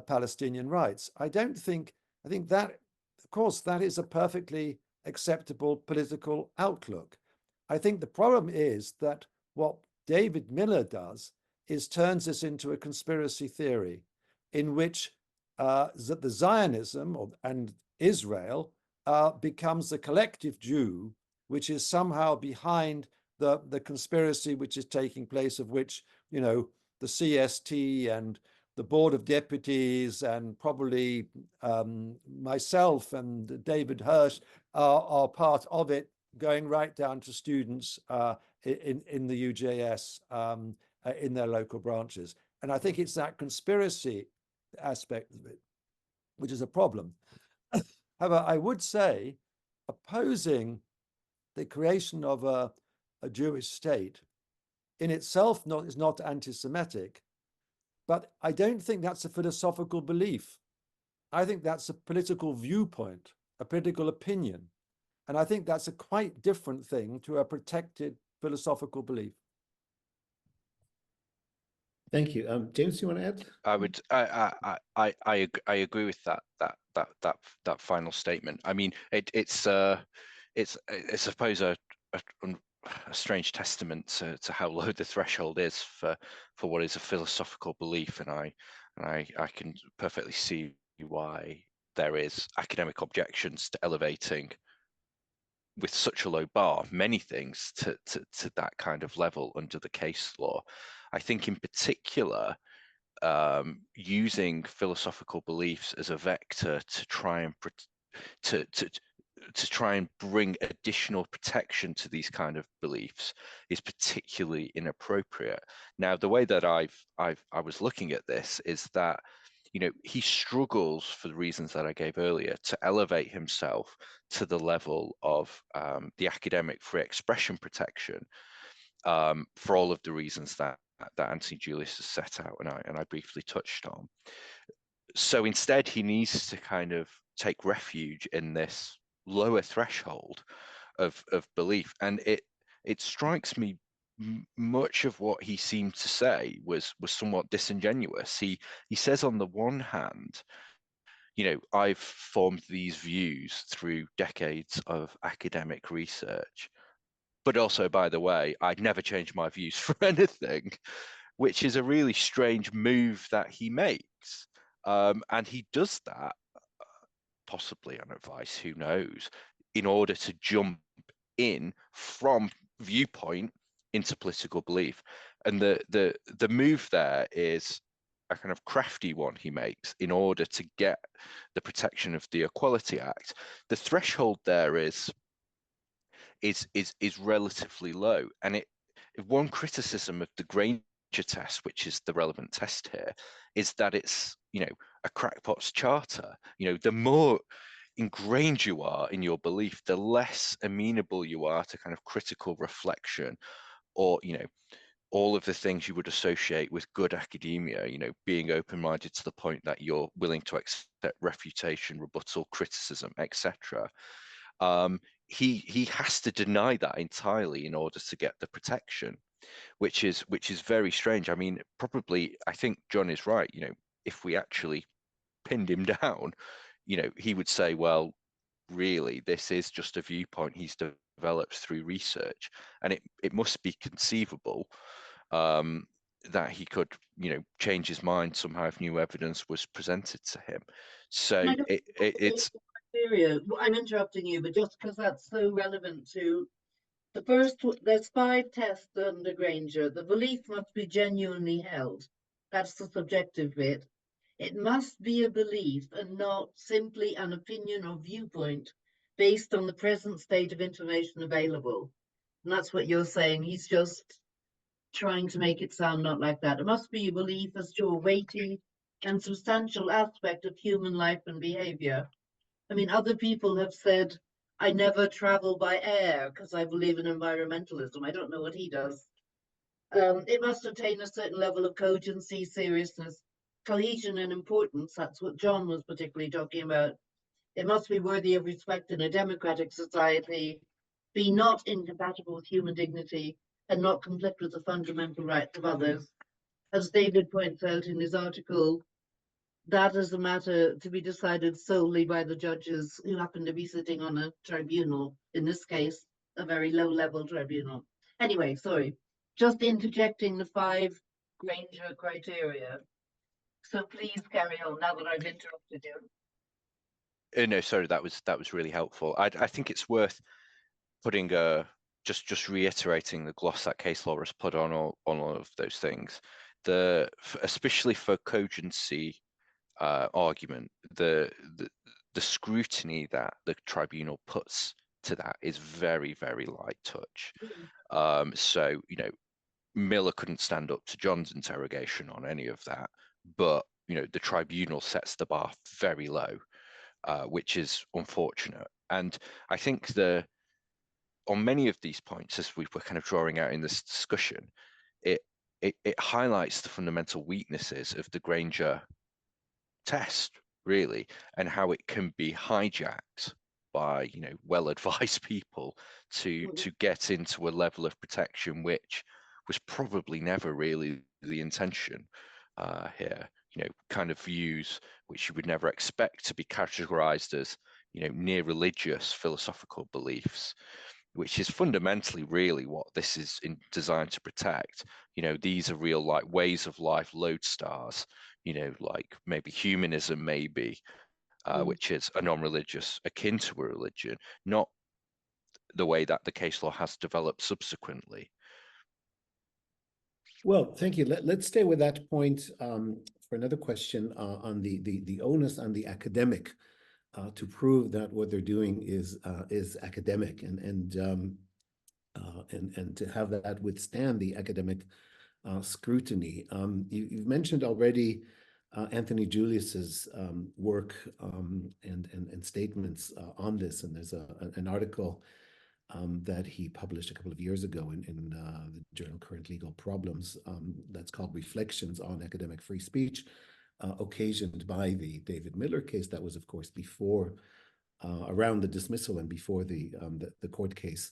Palestinian rights. I think that, of course, that is a perfectly acceptable political outlook. I think the problem is that what David Miller does is turns this into a conspiracy theory in which the Zionism and Israel becomes the collective Jew, which is somehow behind the conspiracy which is taking place, of which, you know, the CST and the Board of Deputies and probably myself and David Hirsch are part of it, going right down to students in the UJS in their local branches. And I think it's that conspiracy aspect of it which is a problem. However, I would say opposing the creation of a Jewish state in itself is not anti-Semitic, but I don't think that's a philosophical belief. I think that's a political viewpoint, a political opinion. And I think that's a quite different thing to a protected philosophical belief. Thank you. James, you want to add? I agree with that final statement. I mean, it's I suppose a strange testament to how low the threshold is for what is a philosophical belief, and I can perfectly see why there is academic objections to elevating with such a low bar many things to that kind of level under the case law. I think in particular, using philosophical beliefs as a vector to try and try and bring additional protection to these kind of beliefs is particularly inappropriate. Now, the way that I was looking at this is that, you know, he struggles, for the reasons that I gave earlier, to elevate himself to the level of the academic free expression protection for all of the reasons that Anthony Julius has set out and I briefly touched on. So instead, he needs to kind of take refuge in this lower threshold of belief, and it strikes me much of what he seemed to say was somewhat disingenuous. He says on the one hand, you know, I've formed these views through decades of academic research, but also, by the way, I'd never change my views for anything, which is a really strange move that he makes. And he does that, possibly on advice, who knows, in order to jump in from viewpoint into political belief. And the move there is a kind of crafty one he makes in order to get the protection of the Equality Act. The threshold there is relatively low, and one criticism of the Granger test, which is the relevant test here, is that it's, you know, a crackpot's charter. You know, the more ingrained you are in your belief, the less amenable you are to kind of critical reflection, or, you know, all of the things you would associate with good academia, you know, being open-minded to the point that you're willing to accept refutation, rebuttal, criticism, etc. He has to deny that entirely in order to get the protection, which is very strange. I mean, probably, I think John is right. You know, if we actually pinned him down, you know, he would say, well, really, this is just a viewpoint he's developed through research, and it must be conceivable that he could, you know, change his mind somehow if new evidence was presented to him. So it's I'm interrupting you, but just because that's so relevant to the first, there's 5 tests under Granger. The belief must be genuinely held. That's the subjective bit. It must be a belief and not simply an opinion or viewpoint based on the present state of information available. And that's what you're saying. He's just trying to make it sound not like that. It must be a belief as to a weighty and substantial aspect of human life and behavior. I mean, other people have said, I never travel by air because I believe in environmentalism. I don't know what he does. It must attain a certain level of cogency, seriousness, cohesion, and importance. That's what John was particularly talking about. It must be worthy of respect in a democratic society, be not incompatible with human dignity, and not conflict with the fundamental rights of others. As David points out in his article, that is a matter to be decided solely by the judges who happen to be sitting on a tribunal, in this case, a very low-level tribunal. Anyway, sorry, just interjecting the 5 Granger criteria. So please carry on now that I've interrupted you. No, sorry, that was really helpful. I think it's worth putting just reiterating the gloss that case law has put on all of those things. Especially for cogency argument, the scrutiny that the tribunal puts to that is very, very light touch. So, you know, Miller couldn't stand up to John's interrogation on any of that, but, you know, the tribunal sets the bar very low, which is unfortunate. And I think on many of these points, as we were kind of drawing out in this discussion, it highlights the fundamental weaknesses of the Granger test, really, and how it can be hijacked by, you know, well-advised people to get into a level of protection which was probably never really the intention here. You know, kind of views which you would never expect to be categorized as, you know, near religious philosophical beliefs, which is fundamentally really what this is designed to protect. You know, these are real, like, ways of life lodestars, you know, like maybe humanism, which is a non-religious, akin to a religion, not the way that the case law has developed subsequently. Well, thank you. Let's stay with that point for another question on the onus on the academic to prove that what they're doing is academic and to have that withstand the academic scrutiny. You've mentioned already Anthony Julius's work and statements on this, and there's an article that he published a couple of years ago in the journal Current Legal Problems that's called Reflections on Academic Free Speech, occasioned by the David Miller case. That was, of course, before, around the dismissal and before the court case.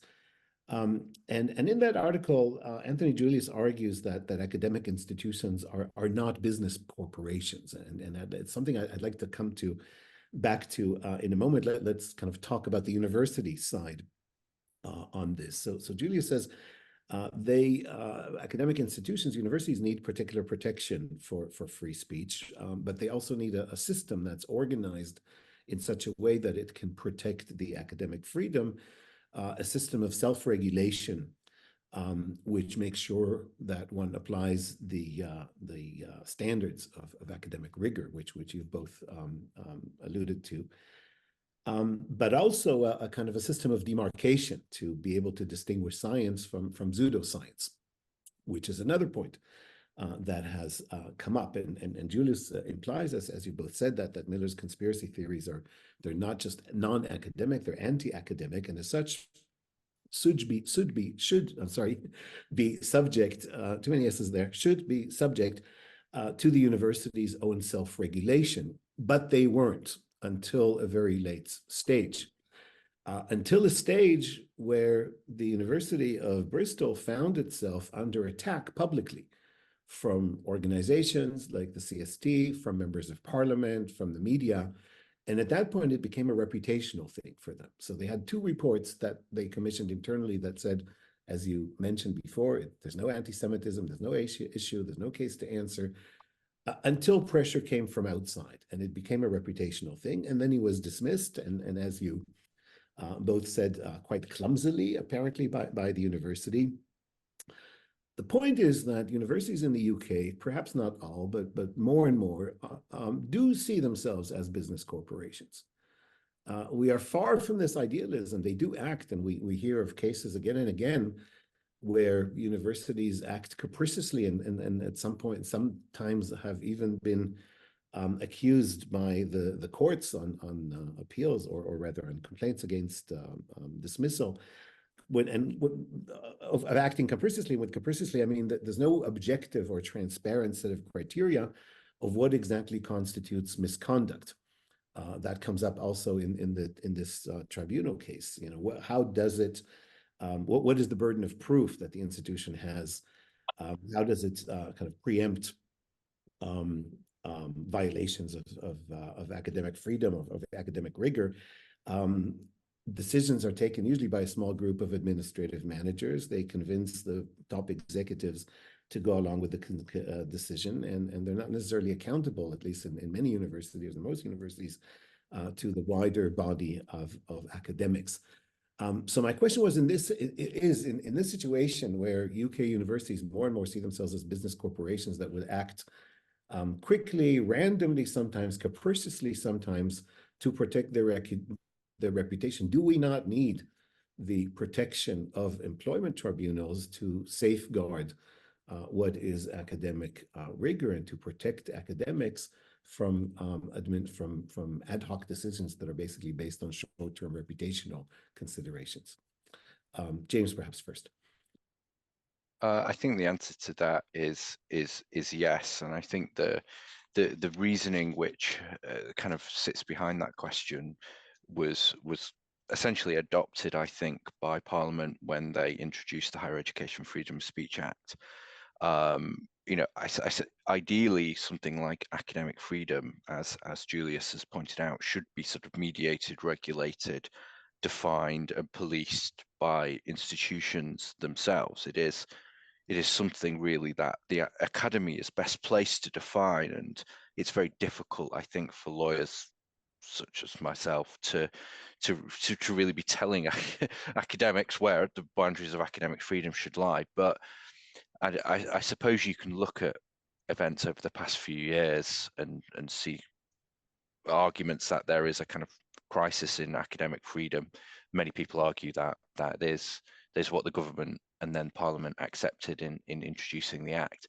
And in that article, Anthony Julius argues that academic institutions are not business corporations, and it's something I'd like to come back to in a moment. Let's kind of talk about the university side on this. So Julius says academic institutions, universities, need particular protection for free speech, but they also need a system that's organized in such a way that it can protect the academic freedom, a system of self-regulation, which makes sure that one applies the standards of academic rigor, which you've both alluded to. But also a kind of a system of demarcation to be able to distinguish science from pseudoscience, which is another point that has come up. And Julius implies, as you both said, that Miller's conspiracy theories they're not just non-academic, they're anti-academic, and as such should be subject, too many S's there, should be subject to the university's own self-regulation, but they weren't until a very late stage, until a stage where the University of Bristol found itself under attack publicly from organizations like the CST, from members of parliament, from the media. And at that point, it became a reputational thing for them. So they had 2 reports that they commissioned internally that said, as you mentioned before, there's no anti-Semitism, there's no issue, there's no case to answer, until pressure came from outside, and it became a reputational thing. And then he was dismissed, and as you both said, quite clumsily, apparently, by the university. The point is that universities in the UK, perhaps not all, but more and more, do see themselves as business corporations. We are far from this idealism. They do act, and we hear of cases again and again where universities act capriciously and at some point, sometimes have even been accused by the courts on appeals or rather on complaints against dismissal of acting capriciously. With capriciously, I mean that there's no objective or transparent set of criteria of what exactly constitutes misconduct. That comes up also in this tribunal case. You know, how does it? What is the burden of proof that the institution has? How does it kind of preempt violations of academic freedom, of academic rigor? Decisions are taken usually by a small group of administrative managers. They convince the top executives to go along with the decision, and they're not necessarily accountable, at least in many universities and most universities, to the wider body of academics. So my question was, in this situation where UK universities more and more see themselves as business corporations that would act quickly, randomly, sometimes capriciously, sometimes to protect their reputation, do we not need the protection of employment tribunals to safeguard what is academic rigor and to protect academics from ad hoc decisions that are basically based on short-term reputational considerations? James, perhaps first. I think the answer to that is yes, and I think the reasoning which kind of sits behind that question was essentially adopted, I think, by Parliament when they introduced the Higher Education Freedom of Speech Act. You know, I said ideally something like academic freedom, as Julius has pointed out, should be sort of mediated, regulated, defined, and policed by institutions themselves. It is something really that the academy is best placed to define, and it's very difficult, I think, for lawyers such as myself to really be telling academics where the boundaries of academic freedom should lie. But I suppose you can look at events over the past few years and see arguments that there is a kind of crisis in academic freedom. Many people argue that there's what the government and then Parliament accepted in introducing the Act,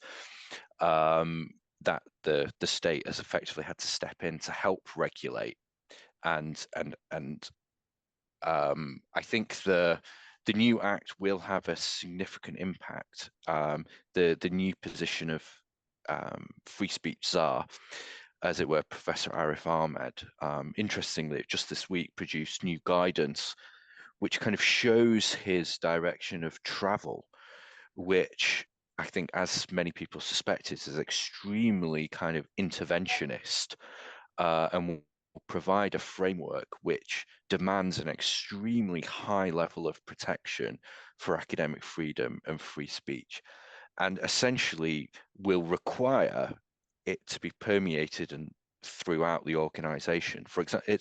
that the state has effectively had to step in to help regulate, and I think the new Act will have a significant impact. The new position of free speech czar, as it were, Professor Arif Ahmed, interestingly, just this week produced new guidance which kind of shows his direction of travel, which I think, as many people suspect, is extremely kind of interventionist, and will provide a framework which demands an extremely high level of protection for academic freedom and free speech, and essentially will require it to be permeated and throughout the organization. For example,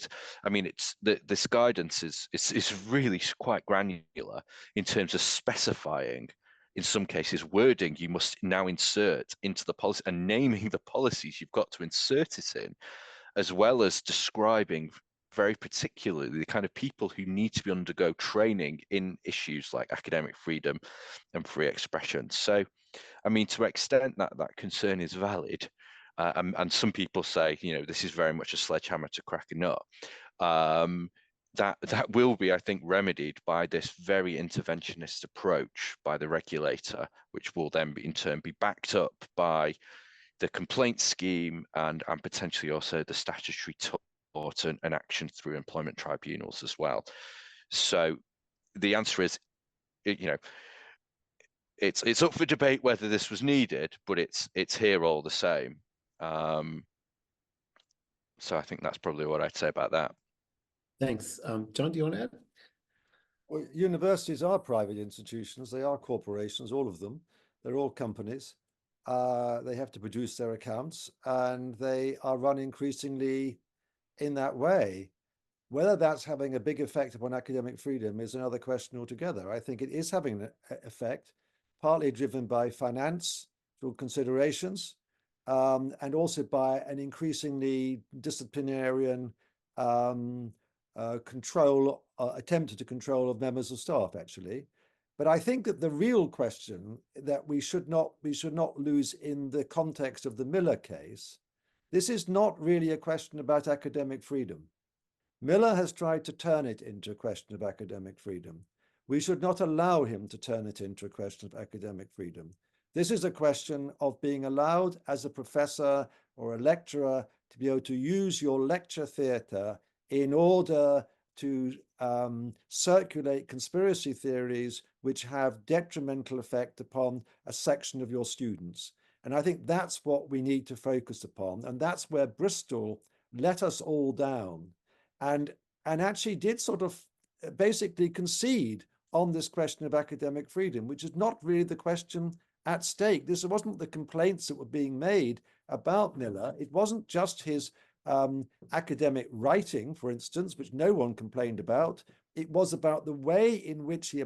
this guidance is really quite granular in terms of specifying, in some cases, wording you must now insert into the policy and naming the policies you've got to insert it in, as well as describing very particularly the kind of people who need to undergo training in issues like academic freedom and free expression. So, I mean, to an extent that concern is valid, and some people say, you know, this is very much a sledgehammer to crack a nut. That will be, I think, remedied by this very interventionist approach by the regulator, which will then in turn be backed up by the complaint scheme and potentially also the statutory tort and action through employment tribunals as well. So the answer is, you know, it's up for debate whether this was needed, but it's here all the same. So I think that's probably what I'd say about that. Thanks. John, do you want to add? Well, universities are private institutions. They are corporations, all of them. They're all companies. They have to produce their accounts, and they are run increasingly in that way. Whether that's having a big effect upon academic freedom is another question altogether. I think it is having an effect, partly driven by financial considerations, and also by an increasingly disciplinarian attempted to control of members of staff, actually. But I think that the real question that we should not lose in the context of the Miller case, this is not really a question about academic freedom. Miller has tried to turn it into a question of academic freedom. We should not allow him to turn it into a question of academic freedom. This is a question of being allowed as a professor or a lecturer to be able to use your lecture theatre in order to circulate conspiracy theories which have detrimental effect upon a section of your students. And I think that's what we need to focus upon. And that's where Bristol let us all down and actually did sort of basically concede on this question of academic freedom, which is not really the question at stake. This wasn't the complaints that were being made about Miller. It wasn't just his academic writing, for instance, which no one complained about. It was about the way in which he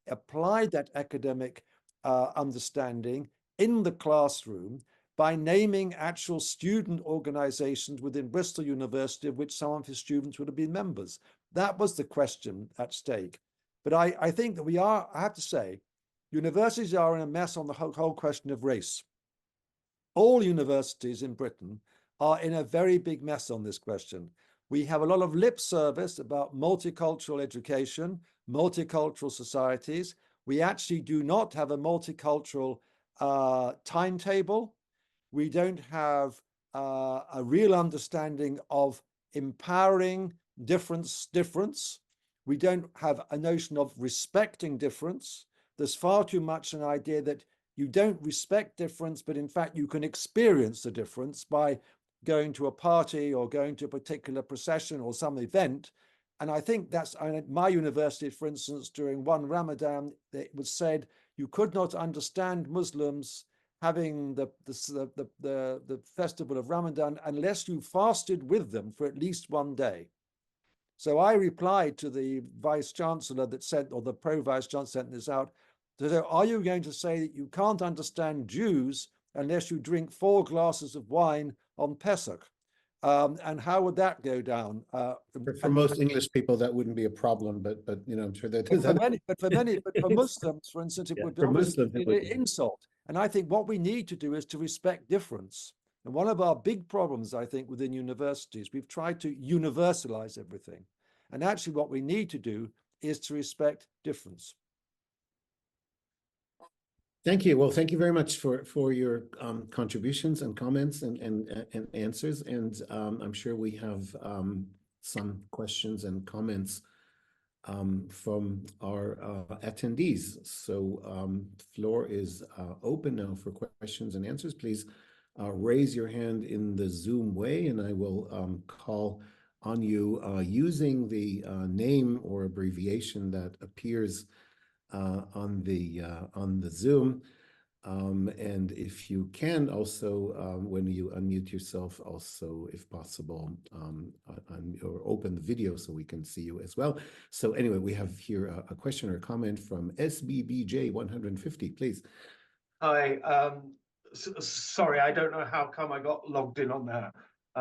applied that academic understanding in the classroom by naming actual student organizations within Bristol University of which some of his students would have been members. That was the question at stake. But I think that I have to say, universities are in a mess on the whole question of race. All universities in Britain are in a very big mess on this question. We have a lot of lip service about multicultural education, multicultural societies. We actually do not have a multicultural timetable. We don't have a real understanding of empowering difference. We don't have a notion of respecting difference. There's far too much an idea that you don't respect difference, but in fact you can experience the difference by going to a party or going to a particular procession or some event. And I think that's at my university, for instance, during one Ramadan, it was said you could not understand Muslims having the festival of Ramadan unless you fasted with them for at least one day. So I replied to the vice chancellor that sent, or the pro vice chancellor sent this out, to say, are you going to say that you can't understand Jews unless you drink 4 glasses of wine on Pesach? And how would that go down? For most English people, that wouldn't be a problem, but I'm sure that is. But for Muslims, for instance, it would be an insult. And I think what we need to do is to respect difference. And one of our big problems, I think, within universities, we've tried to universalize everything. And actually what we need to do is to respect difference. Thank you. Well, thank you very much for your contributions and comments and answers. And I'm sure we have some questions and comments from our attendees. So the floor is open now for questions and answers. Please raise your hand in the Zoom way, and I will call on you using the name or abbreviation that appears on the Zoom. And if you can also, when you unmute yourself, also, if possible, or open the video so we can see you as well. So anyway, we have here a question or a comment from SBBJ 150, please. Hi, sorry, I don't know how come I got logged in on that.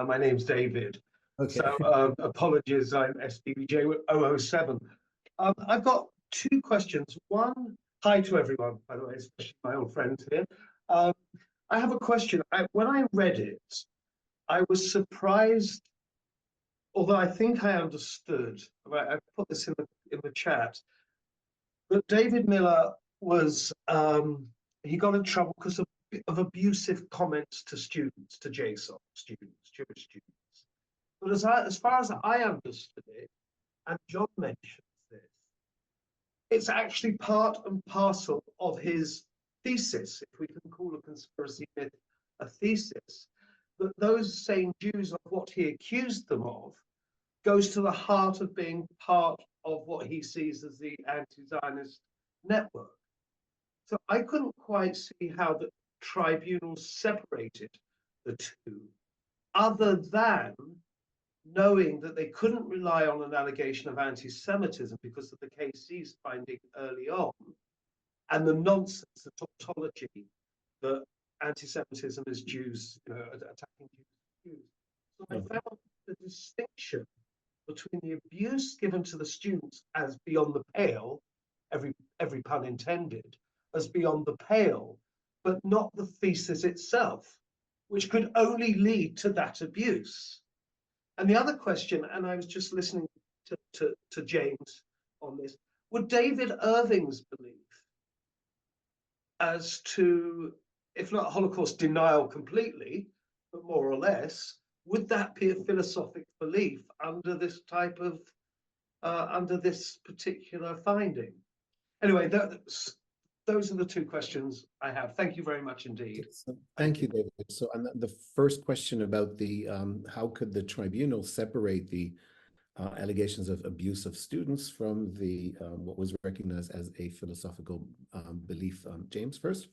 My name's David. Okay. So apologies, I'm SBBJ 007. I've got 2 questions. One, hi to everyone, by the way, especially my old friends here. I have a question. When I read it, I was surprised, although I think I understood, I put this in the chat, that David Miller was, he got in trouble because of abusive comments to students, to JSOC students, Jewish students. But as far as I understood it, and John mentions this, it's actually part and parcel of his thesis, if we can call a conspiracy myth a thesis, that those same Jews, of what he accused them of, goes to the heart of being part of what he sees as the anti-Zionist network. So I couldn't quite see how the tribunal separated the two, other than knowing that they couldn't rely on an allegation of anti-Semitism because of the KC's finding early on, and the nonsense, the tautology that anti-Semitism is Jews, attacking Jews. So I found the distinction between the abuse given to the students as beyond the pale, every pun intended, as beyond the pale, but not the thesis itself, which could only lead to that abuse. And the other question, and I was just listening to James on this, would David Irving's belief as to, if not Holocaust denial completely, but more or less, would that be a philosophic belief under this type of, under this particular finding? Anyway, those are the two questions I have. Thank you very much indeed. So, thank you, David. So, and the first question about the how could the tribunal separate the allegations of abuse of students from the what was recognized as a philosophical belief? James, first.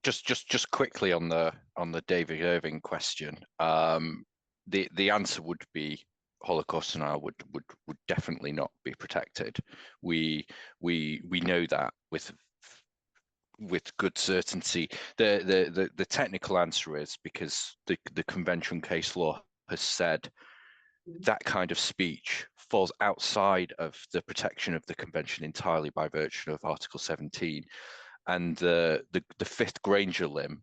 Just quickly on the David Irving question. The answer would be Holocaust denial would definitely not be protected. We know that with good certainty. The technical answer is because the convention case law has said that kind of speech falls outside of the protection of the convention entirely by virtue of Article 17, and the fifth Granger limb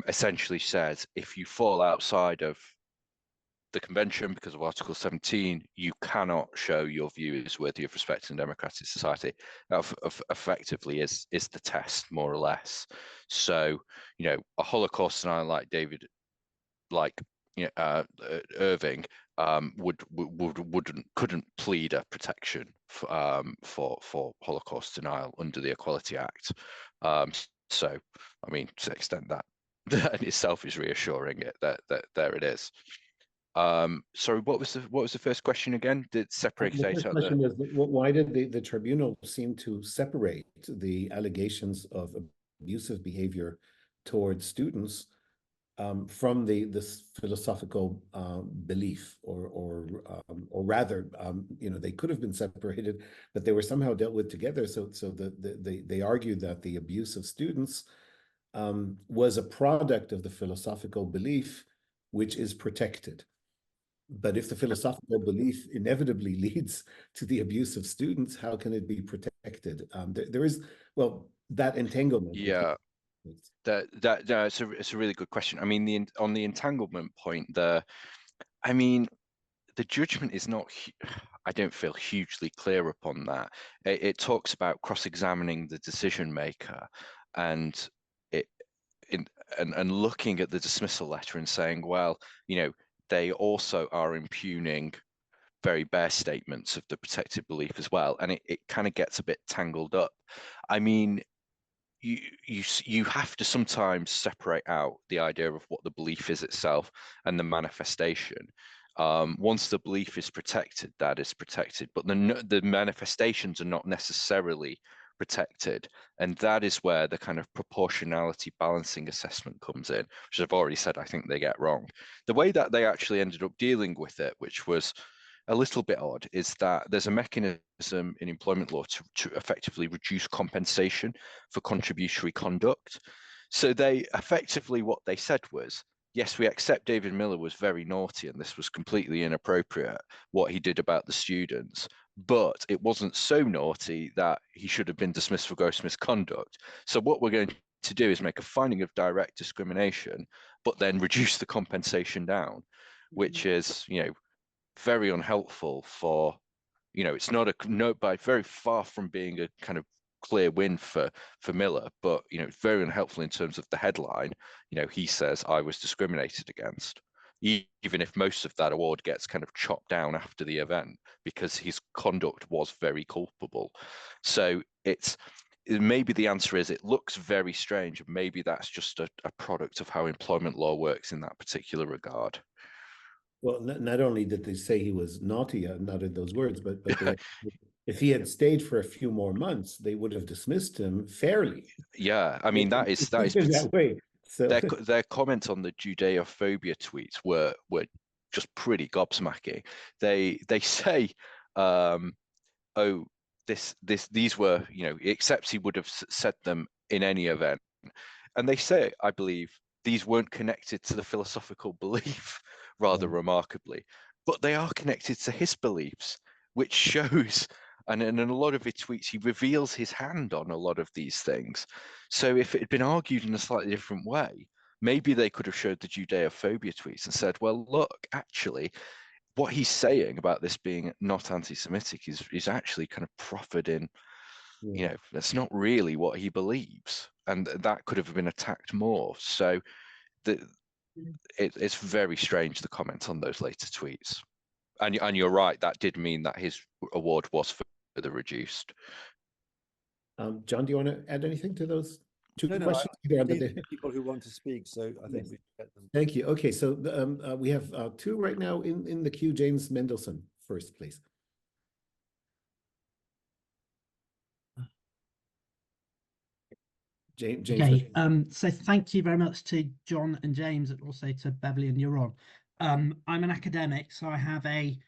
essentially says if you fall outside of the convention because of Article 17, you cannot show your view is worthy of respect in a democratic society. That effectively is the test, more or less. So, you know, a Holocaust denial like David, like Irving, couldn't plead a protection for Holocaust denial under the Equality Act. So, I mean, to the extent that in itself is reassuring it that there it is. Sorry, what was the first question again? Did separate The first out question was, why did the tribunal seem to separate the allegations of abusive behavior towards students from this philosophical belief, or rather, you know, they could have been separated, but they were somehow dealt with together. So they argued that the abuse of students was a product of the philosophical belief, which is protected. But if the philosophical belief inevitably leads to the abuse of students, how can it be protected? There is, well, that entanglement. Yeah, it's a really good question. I mean, on the entanglement point, the judgment is not, I don't feel hugely clear upon that. It talks about cross-examining the decision maker and looking at the dismissal letter and saying, well, you know, they also are impugning very bare statements of the protected belief as well, and it kind of gets a bit tangled up. I mean, you have to sometimes separate out the idea of what the belief is itself and the manifestation. Once the belief is protected, that is protected, but the manifestations are not necessarily protected, and that is where the kind of proportionality balancing assessment comes in, which I've already said I think they get wrong. The way that they actually ended up dealing with it, which was a little bit odd, is that there's a mechanism in employment law to effectively reduce compensation for contributory conduct. So they effectively, what they said was, yes, we accept David Miller was very naughty and this was completely inappropriate, what he did about the students, but it wasn't so naughty that he should have been dismissed for gross misconduct. So what we're going to do is make a finding of direct discrimination, but then reduce the compensation down, which is, you know, very unhelpful for, you know, it's not by very far from being a kind of clear win for Miller, but, you know, it's very unhelpful in terms of the headline. You know, he says I was discriminated against, even if most of that award gets kind of chopped down after the event because his conduct was very culpable. So maybe the answer is it looks very strange. Maybe that's just a product of how employment law works in that particular regard. Well, not only did they say he was naughty, not in those words, but they, if he had stayed for a few more months, they would have dismissed him fairly. Yeah, I mean, that is that way. So their comment on the Judeophobia tweets were just pretty gobsmacking. They say, oh, these were, you know, except he would have said them in any event, and they say, I believe, these weren't connected to the philosophical belief, rather remarkably, but they are connected to his beliefs, which shows, and in a lot of his tweets, he reveals his hand on a lot of these things. So if it had been argued in a slightly different way, maybe they could have showed the Judeophobia tweets and said, well, look, actually, what he's saying about this being not anti-Semitic is actually kind of proffered in, you know, that's not really what he believes. And that could have been attacked more. So it's very strange, the comments on those later tweets. And you're right, that did mean that his award was further reduced. John, do you want to add anything to those two questions? People who want to speak, so I think we should get them. Thank you. Okay, so we have two right now in the queue. James Mendelson first, please. James. Okay, so thank you very much to John and James, and also to Beverly and Yaron. I'm an academic, so I have a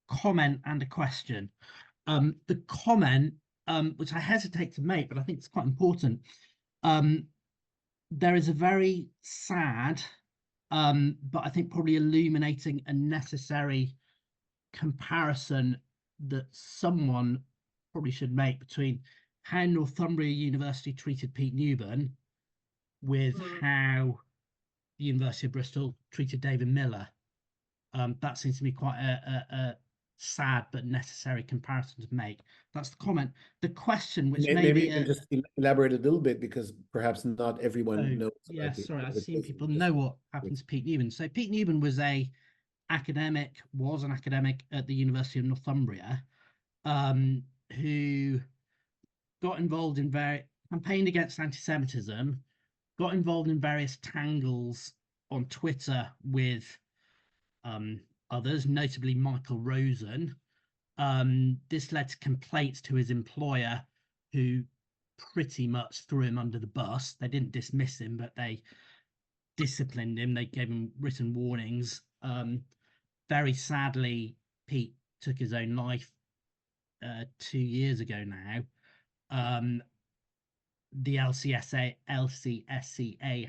comment and a question. The comment, which I hesitate to make, but I think it's quite important. There is a very sad, but I think probably illuminating and necessary comparison that someone probably should make between how Northumbria University treated Pete Newburn with how the University of Bristol treated David Miller. That seems to be quite a sad but necessary comparison to make. That's the comment. The question, which maybe you can just elaborate a little bit, because perhaps not everyone knows. Yeah, sorry, I've seen people know what happened to Pete Newburn. So Pete Newburn was an academic at the University of Northumbria, who got involved in campaigned against anti-Semitism, got involved in various tangles on Twitter with others, notably Michael Rosen. This led to complaints to his employer, who pretty much threw him under the bus. They didn't dismiss him, but they disciplined him. They gave him written warnings. Very sadly, Pete took his own life 2 years ago now. The LCSCA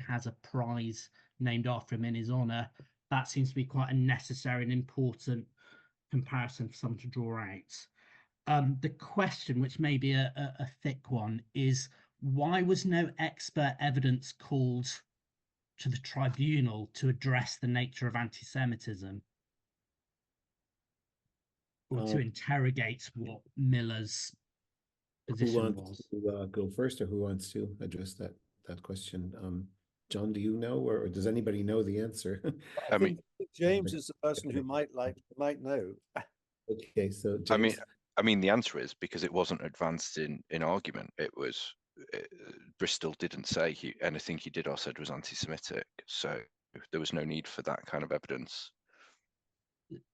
has a prize named after him in his honour. That seems to be quite a necessary and important comparison for someone to draw out. The question, which may be a thick one, is why was no expert evidence called to the tribunal to address the nature of anti-Semitism, or to interrogate what Miller's position was? Who wants to go first, or who wants to address that question? John, do you know, or does anybody know the answer? I think James is the person who might know. Okay, so James. I mean, the answer is because it wasn't advanced in argument. Bristol didn't say anything he did or said was anti-Semitic, so there was no need for that kind of evidence.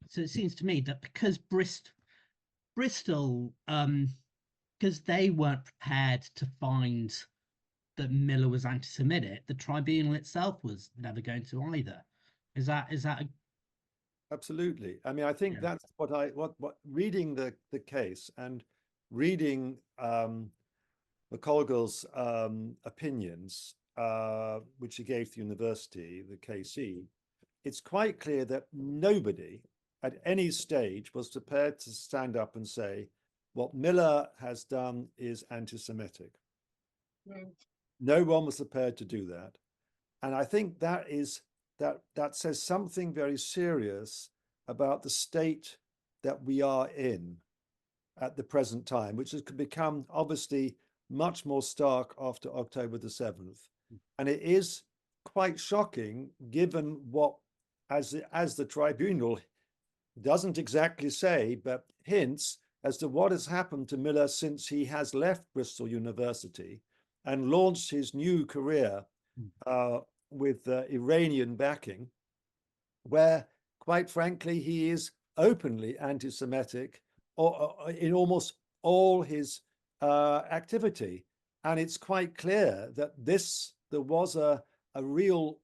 So it seems to me that because Bristol, because they weren't prepared to find that Miller was anti-Semitic, the tribunal itself was never going to either. Is that Absolutely. I mean, I think that's what reading the case and reading McColgill's opinions, which he gave to the university, the KC, it's quite clear that nobody at any stage was prepared to stand up and say what Miller has done is anti-Semitic. No one was prepared to do that. And I think that says something very serious about the state that we are in at the present time, which has become obviously much more stark after October the 7th. And it is quite shocking, given what, as the tribunal doesn't exactly say, but hints as to what has happened to Miller since he has left Bristol University and launched his new career with Iranian backing, where, quite frankly, he is openly anti-Semitic in almost all his activity. And it's quite clear that there was a real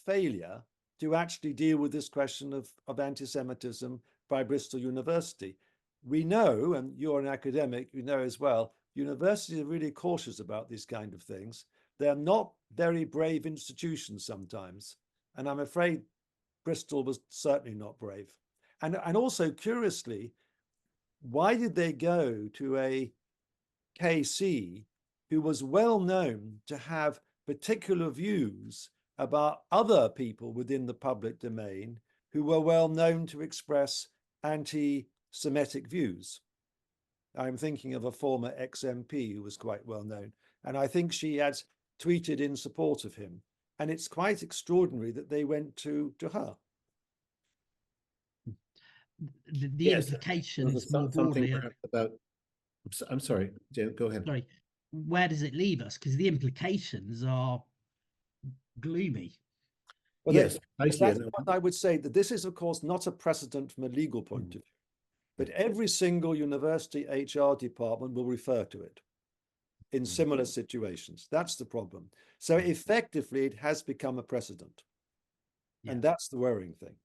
failure to actually deal with this question of anti-Semitism by Bristol University. We know, and you're an academic, you know as well, universities are really cautious about these kind of things. They're not very brave institutions sometimes. And I'm afraid Bristol was certainly not brave. And also, curiously, why did they go to a KC who was well known to have particular views about other people within the public domain who were well known to express anti-Semitic views? I'm thinking of a former ex-MP who was quite well known, and I think she had tweeted in support of him. And it's quite extraordinary that they went to her. The Yes, implications more something broadly. perhaps about. I'm sorry, Jen, go ahead. Sorry, where does it leave us? Because the implications are gloomy. Well, Yes, precisely. that's what I would say, that this is, of course, not a precedent from a legal point of view, but every single university HR department will refer to it in similar situations. That's the problem. So effectively, it has become a precedent. Yeah. And that's the worrying thing.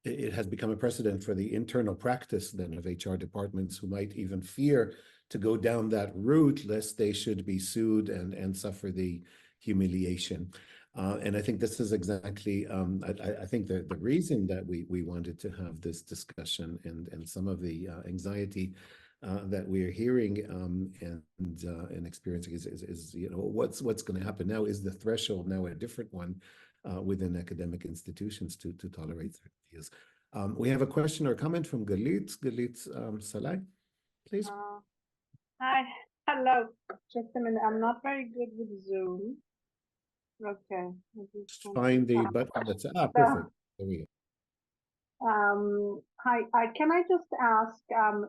It has become a precedent for the internal practice then of HR departments who might even fear to go down that route lest they should be sued and suffer the humiliation. And I think this is exactly, I think the reason that we wanted to have this discussion and some of the anxiety that we're hearing and experiencing is you know, what's going to happen now. Is the threshold now a different one within academic institutions to tolerate certain views? We have a question or comment from Galit Salai, please. Hi, hello. Just a minute. I'm not very good with Zoom. Okay. Find the button that's perfect. There we go. Hi. Can I just ask,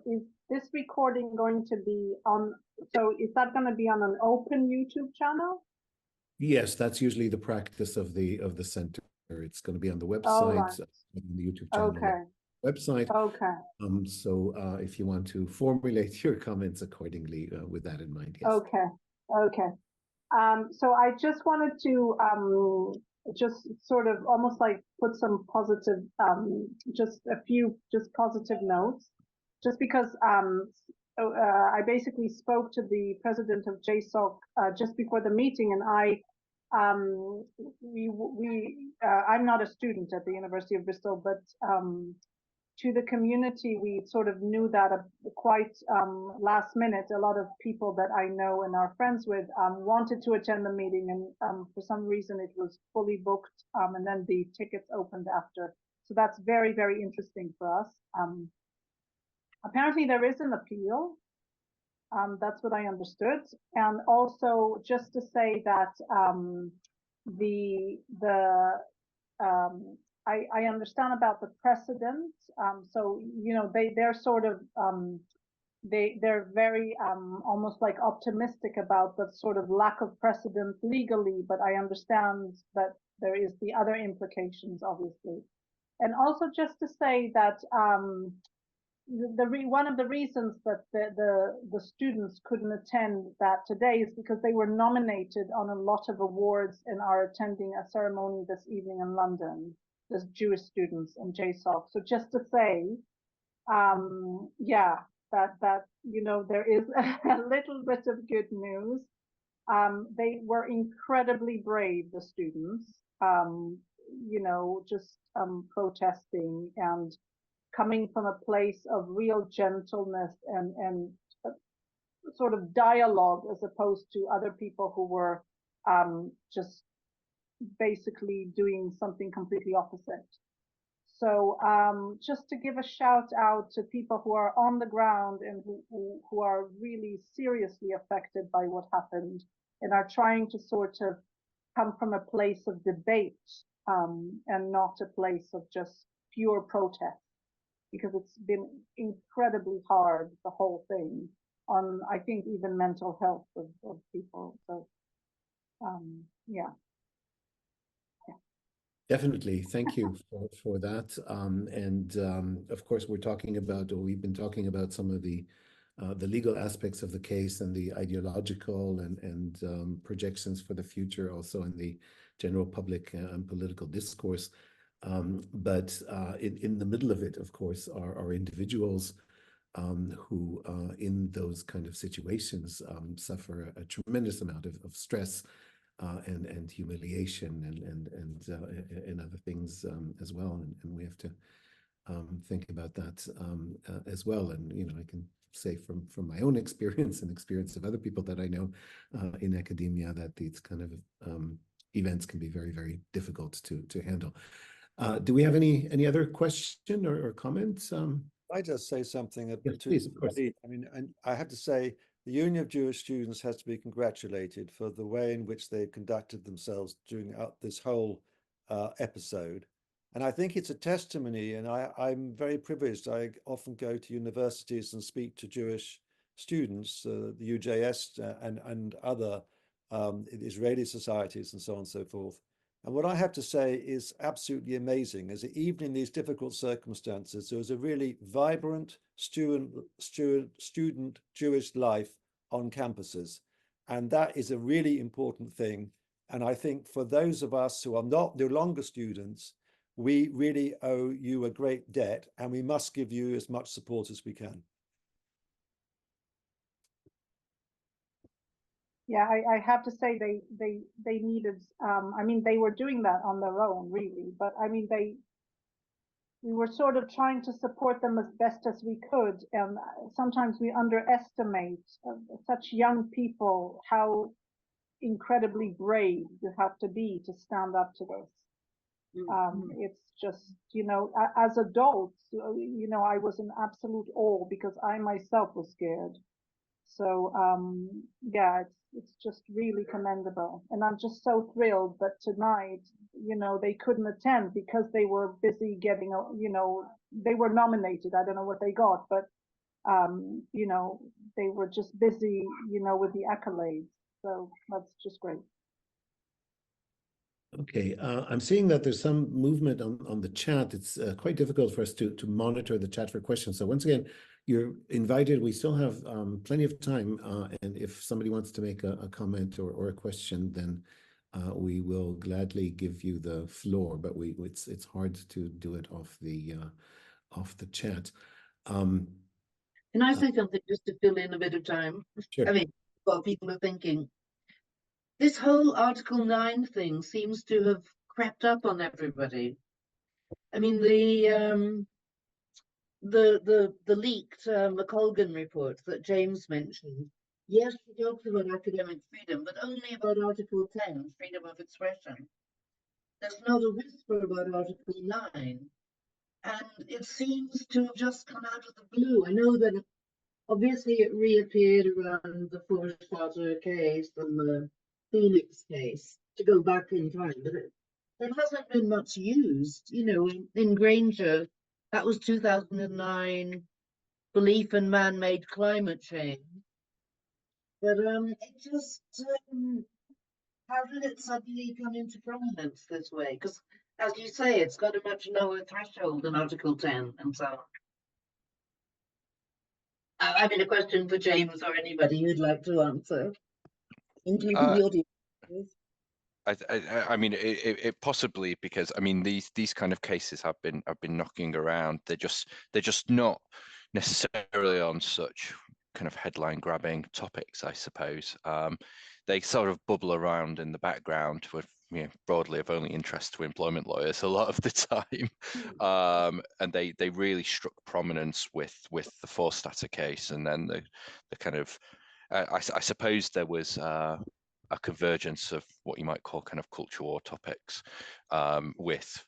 is this recording going to be on? So is that going to be on an open YouTube channel? Yes, that's usually the practice of the center. It's going to be on the website, right. on the YouTube channel, Okay. website. Okay. So if you want to formulate your comments accordingly with that in mind, yes. Okay. Okay. So I just wanted to just sort of almost like put some positive, just a few just positive notes, just because I basically spoke to the president of JSOC just before the meeting, and I'm not a student at the University of Bristol, but to the community, we sort of knew that quite last minute. A lot of people that I know and are friends with wanted to attend the meeting, and for some reason it was fully booked, and then the tickets opened after. So that's very, very interesting for us. Apparently there is an appeal. That's what I understood. And also just to say that I understand about the precedent. So, you know, they're sort of, they're very almost like optimistic about the sort of lack of precedent legally, but I understand that there is the other implications, obviously. And also just to say that one of the reasons that the students couldn't attend that today is because they were nominated on a lot of awards and are attending a ceremony this evening in London. There's Jewish students and JSOC. So just to say, yeah, that you know, there is a little bit of good news. They were incredibly brave, the students. You know, just protesting and coming from a place of real gentleness and sort of dialogue, as opposed to other people who were just basically doing something completely opposite. So just to give a shout out to people who are on the ground and who are really seriously affected by what happened and are trying to sort of come from a place of debate and not a place of just pure protest, because it's been incredibly hard, the whole thing, on, I think, even mental health of people. So, yeah. Definitely. Thank you for that. Of course, we've been talking about some of the legal aspects of the case and the ideological and projections for the future, also in the general public and political discourse. But in the middle of it, of course, are individuals who, in those kind of situations, suffer a tremendous amount of stress and humiliation and other things as well, and we have to think about that as well. And I can say from my own experience and experience of other people that I know in academia that these kind of events can be very, very difficult to handle. Do we have any other question or comments? I just say something Yes, please, of course. I mean, and I have to say the Union of Jewish Students has to be congratulated for the way in which they conducted themselves during this whole episode. And I think it's a testimony, and I'm very privileged. I often go to universities and speak to Jewish students, the UJS and other Israeli societies and so on and so forth. And what I have to say is absolutely amazing is that even in these difficult circumstances, there was a really vibrant student Jewish life on campuses. And that is a really important thing. And I think for those of us who are no longer students, we really owe you a great debt, and we must give you as much support as we can. Yeah, I have to say they needed, I mean, they were doing that on their own, really, but I mean, we were sort of trying to support them as best as we could, and sometimes we underestimate such young people, how incredibly brave you have to be to stand up to this. It's just, as adults, I was in absolute awe because I myself was scared. So yeah, it's just really commendable, and I'm just so thrilled that tonight, they couldn't attend because they were busy getting, they were nominated. I don't know what they got, but they were just busy, with the accolades. So that's just great. Okay, I'm seeing that there's some movement on the chat. It's quite difficult for us to monitor the chat for questions. So once again, you're invited. We still have plenty of time, and if somebody wants to make a comment or a question, then we will gladly give you the floor. But it's hard to do it off the chat. Can I say something just to fill in a bit of time? Sure. I mean, what people are thinking. This whole Article 9 thing seems to have crept up on everybody. I mean, the leaked McColgan report that James mentioned, yes, it talks about academic freedom, but only about Article 10, freedom of expression. There's not a whisper about Article 9. And it seems to have just come out of the blue. I know that obviously it reappeared around the Forstater case and the Phoenix case, to go back in time, but it hasn't been much used. In Granger, that was 2009, belief in man-made climate change. But it just, how did it suddenly come into prominence this way? Because, as you say, it's got a much lower threshold than Article 10 and so on. I mean, a question for James or anybody who'd like to answer, including the audience. I mean, it possibly, because I mean these kind of cases have been knocking around. They're just not necessarily on such kind of headline grabbing topics, I suppose. They sort of bubble around in the background with broadly of only interest to employment lawyers a lot of the time. And they really struck prominence with the Forstater case, and then the kind of I suppose there was a convergence of what you might call kind of culture war topics with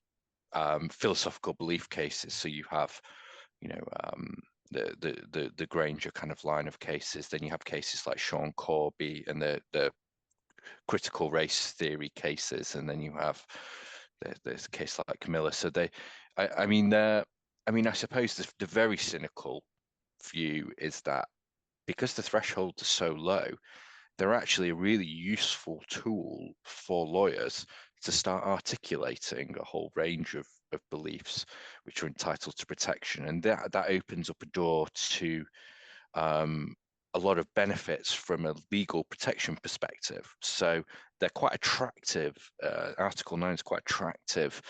philosophical belief cases. So you have, the Granger kind of line of cases. Then you have cases like Sean Corby and the critical race theory cases, and then you have this case like Camilla. So I suppose the very cynical view is that because the thresholds are so low, they're actually a really useful tool for lawyers to start articulating a whole range of beliefs which are entitled to protection. And that opens up a door to a lot of benefits from a legal protection perspective. So they're quite attractive. Article 9 is quite attractive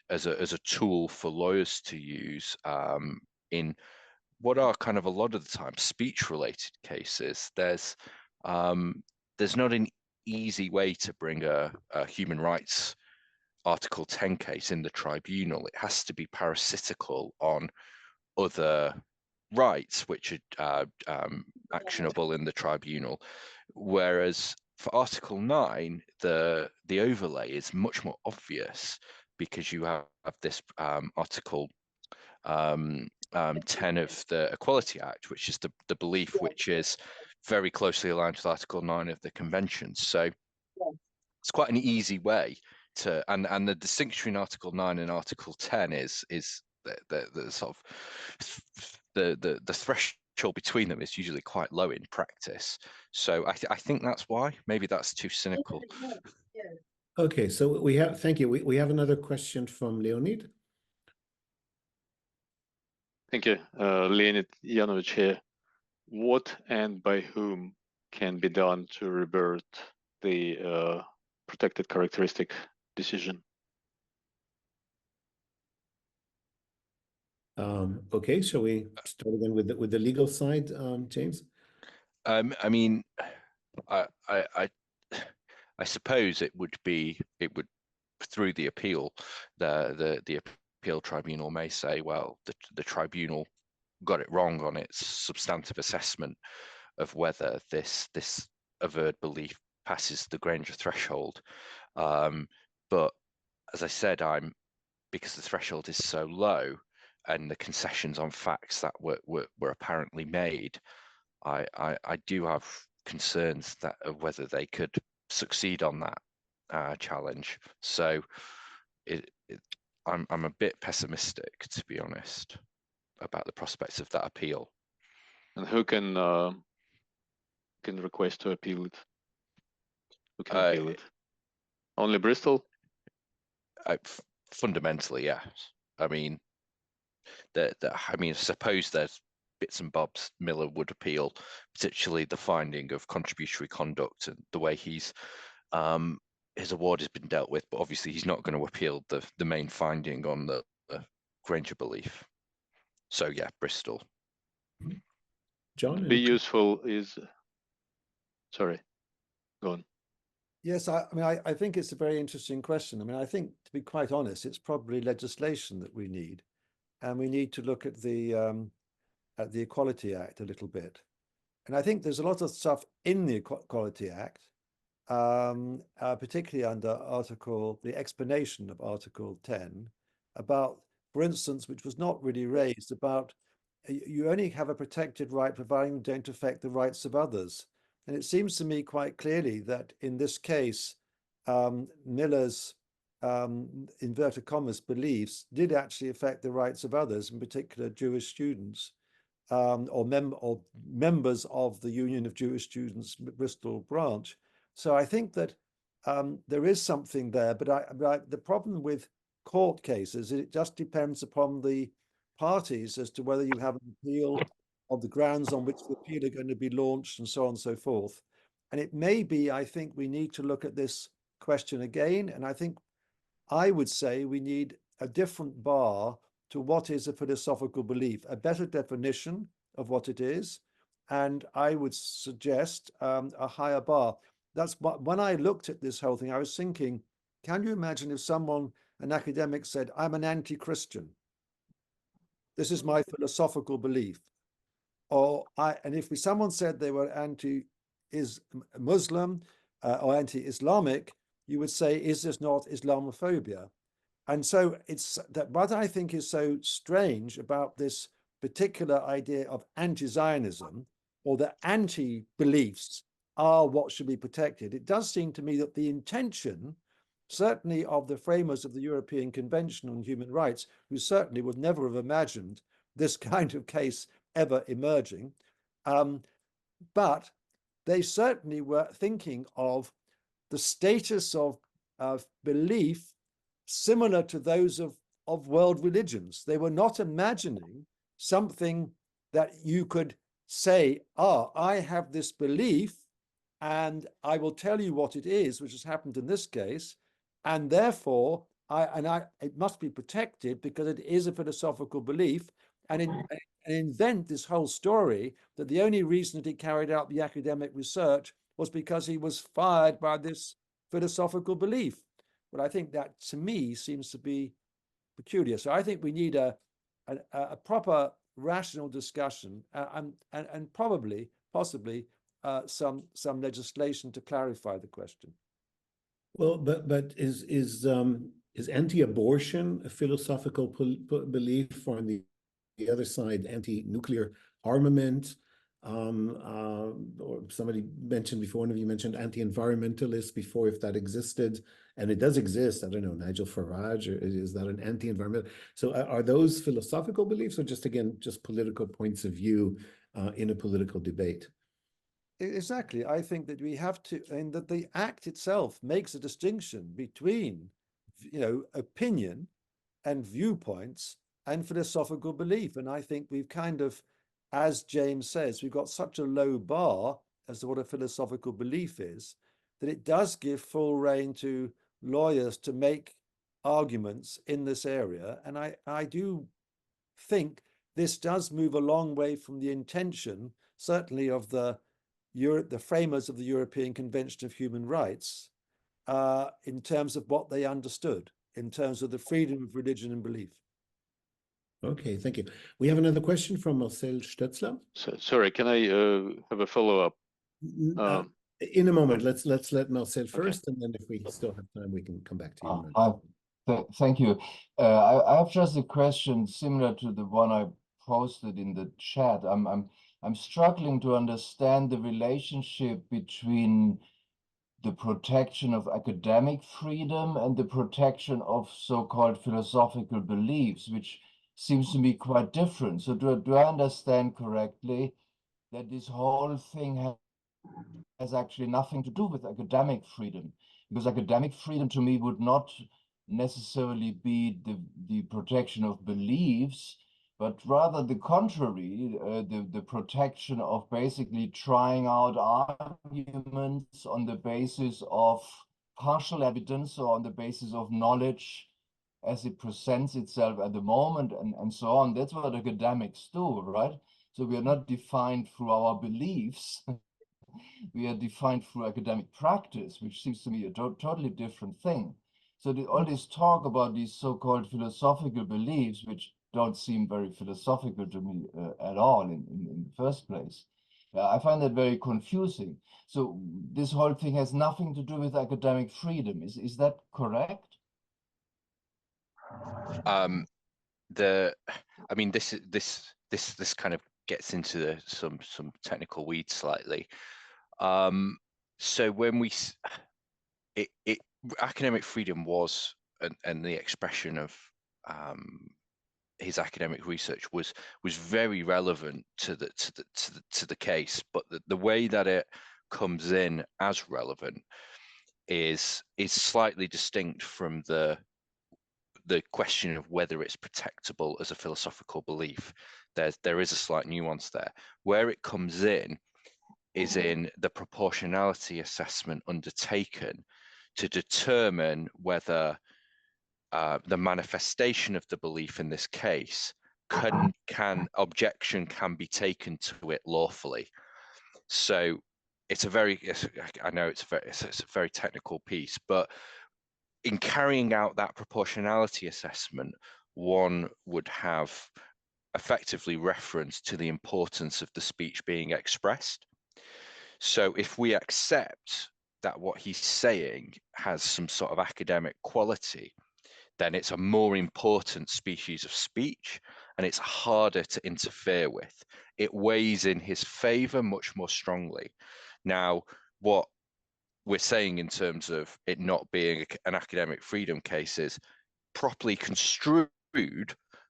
as a tool for lawyers to use in what are kind of a lot of the time speech-related cases. There's not an easy way to bring a human rights Article 10 case in the tribunal. It has to be parasitical on other rights which are actionable in the tribunal. Whereas for Article 9, the overlay is much more obvious because you have this Article 10 of the Equality Act, which is the belief which is very closely aligned with Article 9 of the Convention. So it's quite an easy way to, and the distinction between Article 9 and Article 10 is the sort of the threshold between them is usually quite low in practice. So I think that's why. Maybe that's too cynical. Okay, so we have, thank you. We have another question from Leonid. Thank you. Leonid Yanovich here. What and by whom can be done to revert the protected characteristic decision? Okay, shall we start again with the legal side, James? I mean, I suppose it would through the appeal, the appeal tribunal may say, well, the tribunal got it wrong on its substantive assessment of whether this averred belief passes the Granger threshold. But as I said, because the threshold is so low and the concessions on facts that were apparently made, I do have concerns that of whether they could succeed on that challenge. So I'm a bit pessimistic, to be honest, about the prospects of that appeal. And who can request to appeal it? Who can appeal it? Only Bristol? Fundamentally, yes. I mean, I suppose there's bits and bobs Miller would appeal, particularly the finding of contributory conduct and the way his award has been dealt with. But obviously, he's not going to appeal the main finding on the Granger belief. So yeah, Bristol. John? Be useful is, sorry, go on. Yes, I mean, I think it's a very interesting question. I mean, I think, to be quite honest, it's probably legislation that we need. And we need to look at the Equality Act a little bit. And I think there's a lot of stuff in the Equality Act, particularly under the explanation of Article 10, about, for instance, which was not really raised, about you only have a protected right providing you don't affect the rights of others. And it seems to me quite clearly that in this case, Miller's inverted commas beliefs did actually affect the rights of others, in particular Jewish students, or members of the Union of Jewish Students Bristol branch. So I think that there is something there, but the problem with court cases is it just depends upon the parties as to whether you have an appeal of the grounds on which the appeal are going to be launched and so on and so forth. And it may be, I think we need to look at this question again. And I think I would say we need a different bar to what is a philosophical belief, a better definition of what it is. And I would suggest a higher bar. That's what, when I looked at this whole thing, I was thinking, can you imagine if an academic said, I'm an anti-Christian. This is my philosophical belief. And if someone said they were anti-Muslim or anti-Islamic, you would say, is this not Islamophobia? And so it's that what I think is so strange about this particular idea of anti-Zionism, or that anti-beliefs are what should be protected. It does seem to me that the intention, certainly of the framers of the European Convention on Human Rights, who certainly would never have imagined this kind of case ever emerging, but they certainly were thinking of the status of belief similar to those of world religions. They were not imagining something that you could say, I have this belief and I will tell you what it is, which has happened in this case, and therefore it must be protected because it is a philosophical belief, and invent this whole story that the only reason that he carried out the academic research was because he was fired by this philosophical belief. But I think that, to me, seems to be peculiar. So I think we need a proper rational discussion and possibly some legislation to clarify the question. Well, but is anti-abortion a philosophical belief, or on the other side, anti-nuclear armament? Or somebody mentioned before, one of you mentioned anti-environmentalist before, if that existed, and it does exist. I don't know, Nigel Farage, or is that an anti-environmental? So are those philosophical beliefs, or just, again, just political points of view in a political debate? Exactly. I think that we have to, and that the act itself makes a distinction between, opinion and viewpoints and philosophical belief. And I think we've kind of, as James says, we've got such a low bar as to what a philosophical belief is, that it does give full rein to lawyers to make arguments in this area. And I do think this does move a long way from the intention, certainly of the framers of the European Convention of Human Rights, in terms of what they understood, in terms of the freedom of religion and belief. Okay, thank you. We have another question from Marcel Stötzler. Sorry, can I have a follow-up? In a moment, let's let Marcel first, and then if we still have time, we can come back to you. Thank you. I have just a question similar to the one I posted in the chat. I'm struggling to understand the relationship between the protection of academic freedom and the protection of so-called philosophical beliefs, which seems to me quite different. So do I understand correctly that this whole thing has actually nothing to do with academic freedom? Because academic freedom to me would not necessarily be the protection of beliefs, but rather the contrary, the protection of basically trying out arguments on the basis of partial evidence or on the basis of knowledge as it presents itself at the moment, and so on. That's what academics do, right? So we are not defined through our beliefs. We are defined through academic practice, which seems to me a totally different thing. So all this talk about these so-called philosophical beliefs, which don't seem very philosophical to me at all in the first place, I find that very confusing. So this whole thing has nothing to do with academic freedom. Is that correct? This kind of gets into some technical weeds slightly. So when academic freedom was, and the expression of his academic research was very relevant to the case, but the way that it comes in as relevant is slightly distinct from the question of whether it's protectable as a philosophical belief. There is a slight nuance there. Where it comes in is in the proportionality assessment undertaken to determine whether the manifestation of the belief in this case objection can be taken to it lawfully. So it's a very technical piece, but in carrying out that proportionality assessment, one would have effectively reference to the importance of the speech being expressed. So if we accept that what he's saying has some sort of academic quality, then it's a more important species of speech and it's harder to interfere with. It weighs in his favor much more strongly. Now, what we're saying in terms of it not being an academic freedom case is properly construed,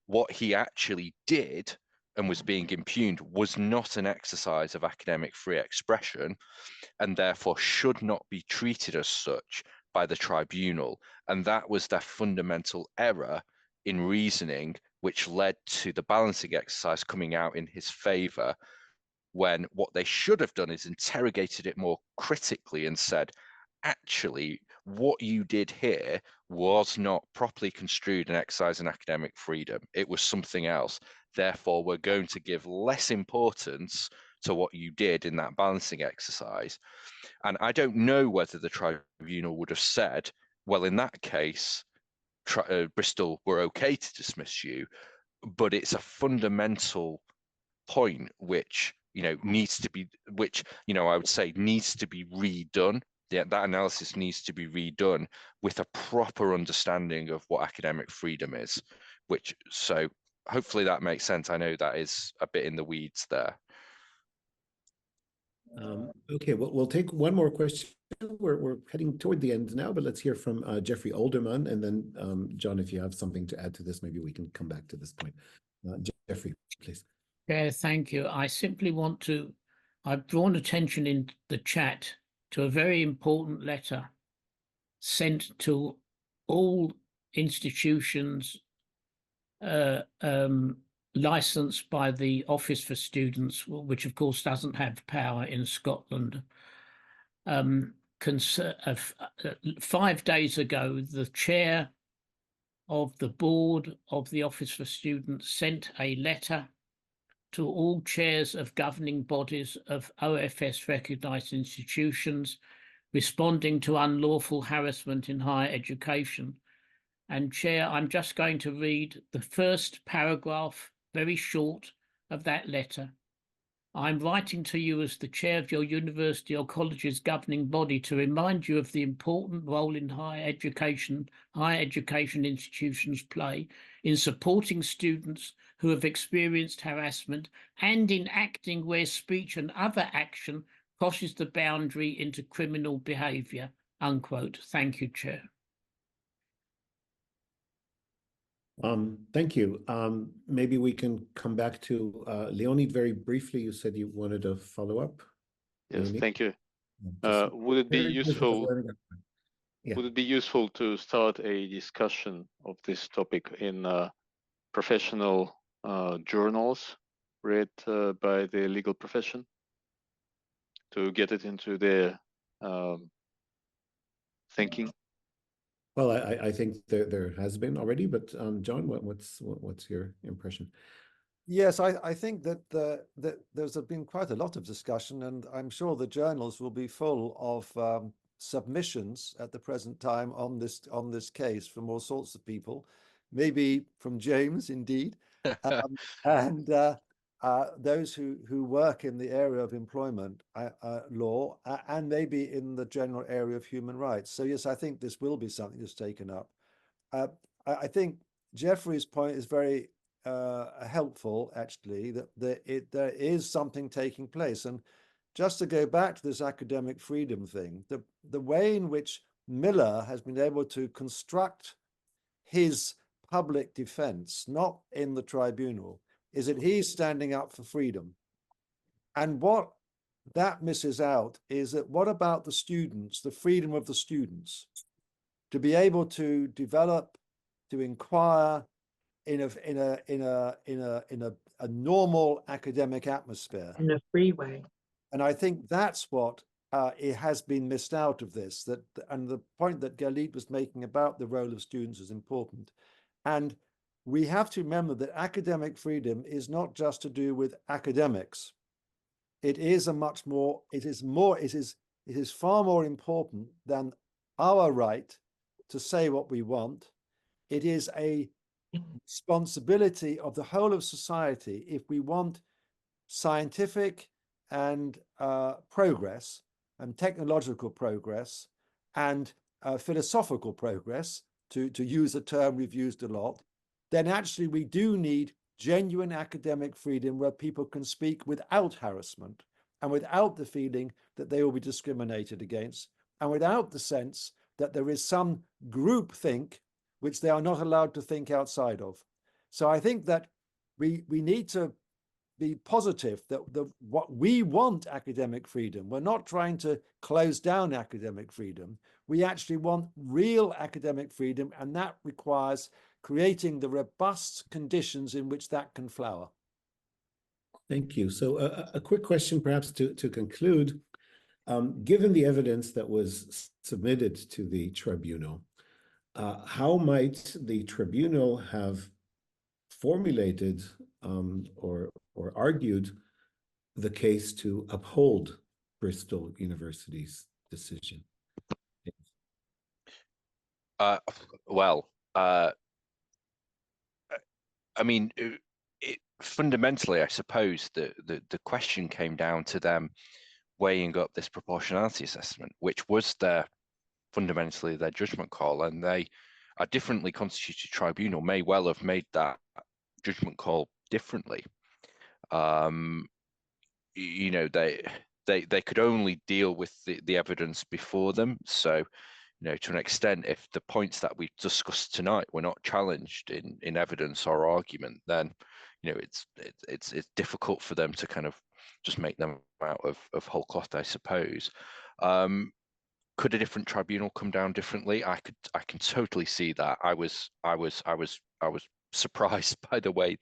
what he actually did and was being impugned was not an exercise of academic free expression, and therefore should not be treated as such by the tribunal. And that was their fundamental error in reasoning, which led to the balancing exercise coming out in his favor, when what they should have done is interrogated it more critically and said, actually, what you did here was not properly construed and exercising academic freedom. It was something else. Therefore, we're going to give less importance to what you did in that balancing exercise. And I don't know whether the tribunal would have said, well, in that case, Bristol were okay to dismiss you, but it's a fundamental point which needs to be, I would say needs to be redone. That analysis needs to be redone with a proper understanding of what academic freedom is. So hopefully that makes sense. I know that is a bit in the weeds there. Okay, well, we'll take one more question. We're heading toward the end now, but let's hear from Jeffrey Olderman, and then John, if you have something to add to this, maybe we can come back to this point. Jeffrey, please. Yeah, thank you. I simply want to, I've drawn attention in the chat to a very important letter sent to all institutions licensed by the Office for Students, which of course doesn't have power in Scotland. 5 days ago, the chair of the board of the Office for Students sent a letter to all chairs of governing bodies of OFS recognised institutions responding to unlawful harassment in higher education. And Chair, I'm just going to read the first paragraph, very short, of that letter. I'm writing to you as the chair of your university or college's governing body to remind you of the important role in higher education institutions play in supporting students who have experienced harassment and in acting where speech and other action crosses the boundary into criminal behaviour, unquote. Thank you, Chair. Thank you. Maybe we can come back to Leonie very briefly. You said you wanted to follow up. Yes, Leonie? thank you. Would it be useful? Yeah. Would it be useful to start a discussion of this topic in professional journals read by the legal profession to get it into their thinking? Well, I think there has been already, but John, what's your impression? Yes, I think that there's been quite a lot of discussion, and I'm sure the journals will be full of submissions at the present time on this case from all sorts of people, maybe from James, indeed, and those who work in the area of employment law and maybe in the general area of human rights. So yes, I think this will be something that's taken up. I think Jeffrey's point is very helpful, actually, that there is something taking place. And just to go back to this academic freedom thing, the way in which Miller has been able to construct his public defense, not in the tribunal, is that he's standing up for freedom. And what that misses out is that what about the students, the freedom of the students, to be able to develop, to inquire in a normal academic atmosphere. In a free way. And I think that's what it has been missed out of this, and the point that Galit was making about the role of students is important. And we have to remember that academic freedom is not just to do with academics. It is far more important than our right to say what we want. It is a responsibility of the whole of society if we want scientific and progress and technological progress and philosophical progress, to use a term we've used a lot, then actually we do need genuine academic freedom where people can speak without harassment and without the feeling that they will be discriminated against and without the sense that there is some groupthink which they are not allowed to think outside of. So I think that we need to be positive that what we want academic freedom. We're not trying to close down academic freedom. We actually want real academic freedom, and that requires creating the robust conditions in which that can flower. Thank you. So a quick question perhaps to conclude. Given the evidence that was submitted to the tribunal, how might the tribunal have formulated or argued the case to uphold Bristol University's decision? Well, I mean, fundamentally, I suppose the question came down to them weighing up this proportionality assessment, which was fundamentally their judgment call, and they, a differently constituted tribunal, may well have made that judgment call differently. You know, they could only deal with the evidence before them. So, you know, to an extent, if the points that we've discussed tonight were not challenged in evidence or argument, then, you know, it's difficult for them to kind of just make them out of whole cloth, I suppose. Could a different tribunal come down differently? I can totally see that. I was surprised by the way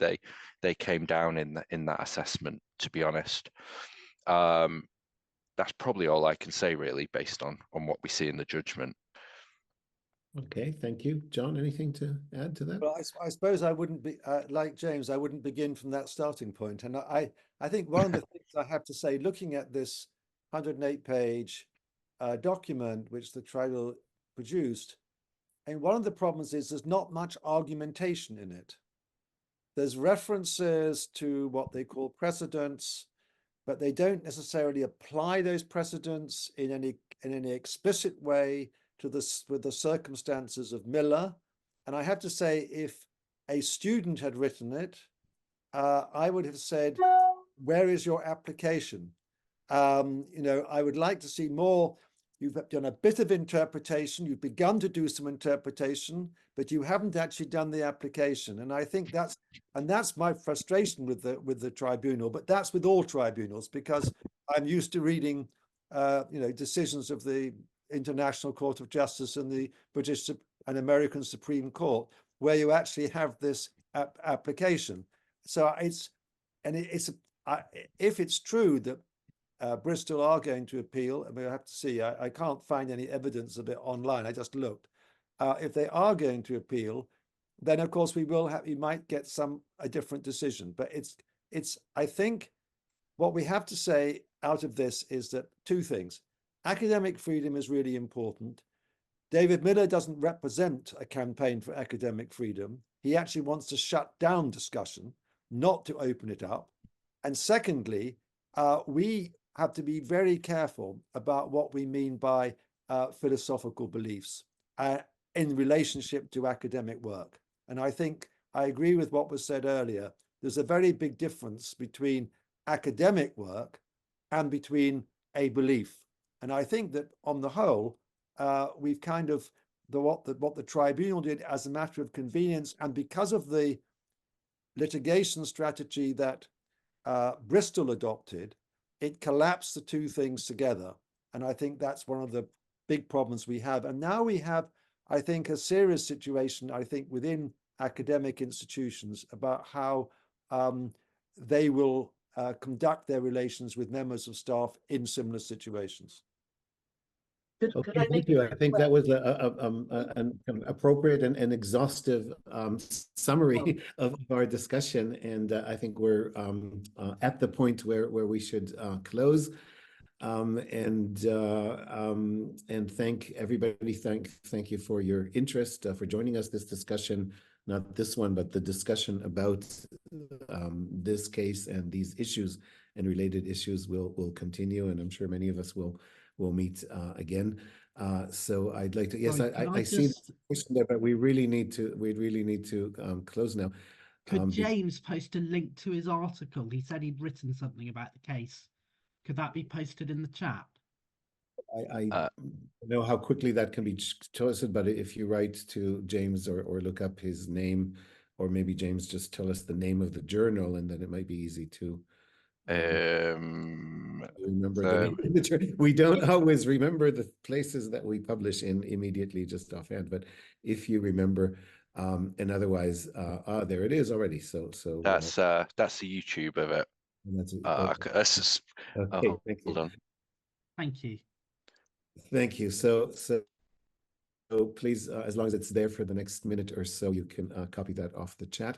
they came down in that assessment, to be honest. That's probably all I can say, really, based on what we see in the judgment. Okay, thank you. John, anything to add to that? Well, I suppose I wouldn't be like James. I wouldn't begin from that starting point. And I think one of the things I have to say, looking at this 108-page document which the tribunal produced, and one of the problems is there's not much argumentation in it. There's references to what they call precedents, but they don't necessarily apply those precedents in any explicit way to with the circumstances of Miller. And I have to say, if a student had written it, I would have said, where is your application? You know, I would like to see more. You've done a bit of interpretation, you've begun to do some interpretation, but you haven't actually done the application. And I think that's my frustration with the tribunal, but that's with all tribunals, because I'm used to reading you know, decisions of the International Court of Justice and the British and American Supreme Court, where you actually have this application. So if it's true that Bristol are going to appeal, and we'll have to see. I can't find any evidence of it online. I just looked. If they are going to appeal, then of course we might get a different decision. But I think what we have to say out of this is that two things. Academic freedom is really important. David Miller doesn't represent a campaign for academic freedom. He actually wants to shut down discussion, not to open it up. And secondly, we have to be very careful about what we mean by philosophical beliefs in relationship to academic work. And I think I agree with what was said earlier. There's a very big difference between academic work and between a belief. And I think that on the whole, we've kind of what the tribunal did as a matter of convenience, and because of the litigation strategy that Bristol adopted, it collapsed the two things together. And I think that's one of the big problems we have. And now we have, I think, a serious situation, I think, within academic institutions about how they will conduct their relations with members of staff in similar situations. Okay, thank you. I think that was an appropriate and exhaustive summary of our discussion, and I think we're at the point where we should close. And thank everybody. Thank you for your interest, for joining us. This discussion, not this one, but the discussion about this case and these issues and related issues will continue, and I'm sure many of us will meet again. So I'd like to, yes, I see the question there, but we really need to close now. Could James post a link to his article? He said he'd written something about the case. Could that be posted in the chat? I don't know how quickly that can be chosen, but if you write to James or look up his name, or maybe James just tell us the name of the journal, and then it might be easy to remember the name of the journal. We don't always remember the places that we publish in immediately just offhand, but if you remember, and otherwise, there it is already. So that's the YouTube of it. That's it. That's just, okay, thank you. Hold on. Thank you. Thank you. So please, as long as it's there for the next minute or so, you can copy that off the chat.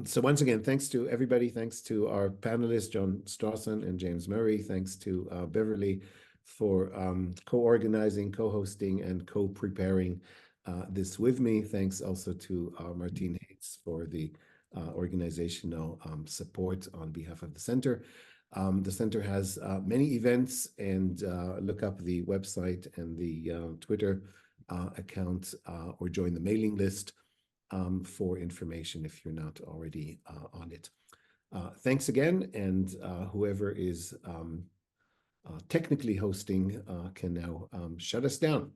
So once again, thanks to everybody. Thanks to our panelists, John Strawson and James Murray. Thanks to Beverly for co-organizing, co-hosting, and co-preparing this with me. Thanks also to Martine Hayes for the organizational support on behalf of the center. The center has many events, and look up the website and the Twitter account or join the mailing list for information if you're not already on it. Thanks again, and whoever is technically hosting can now shut us down.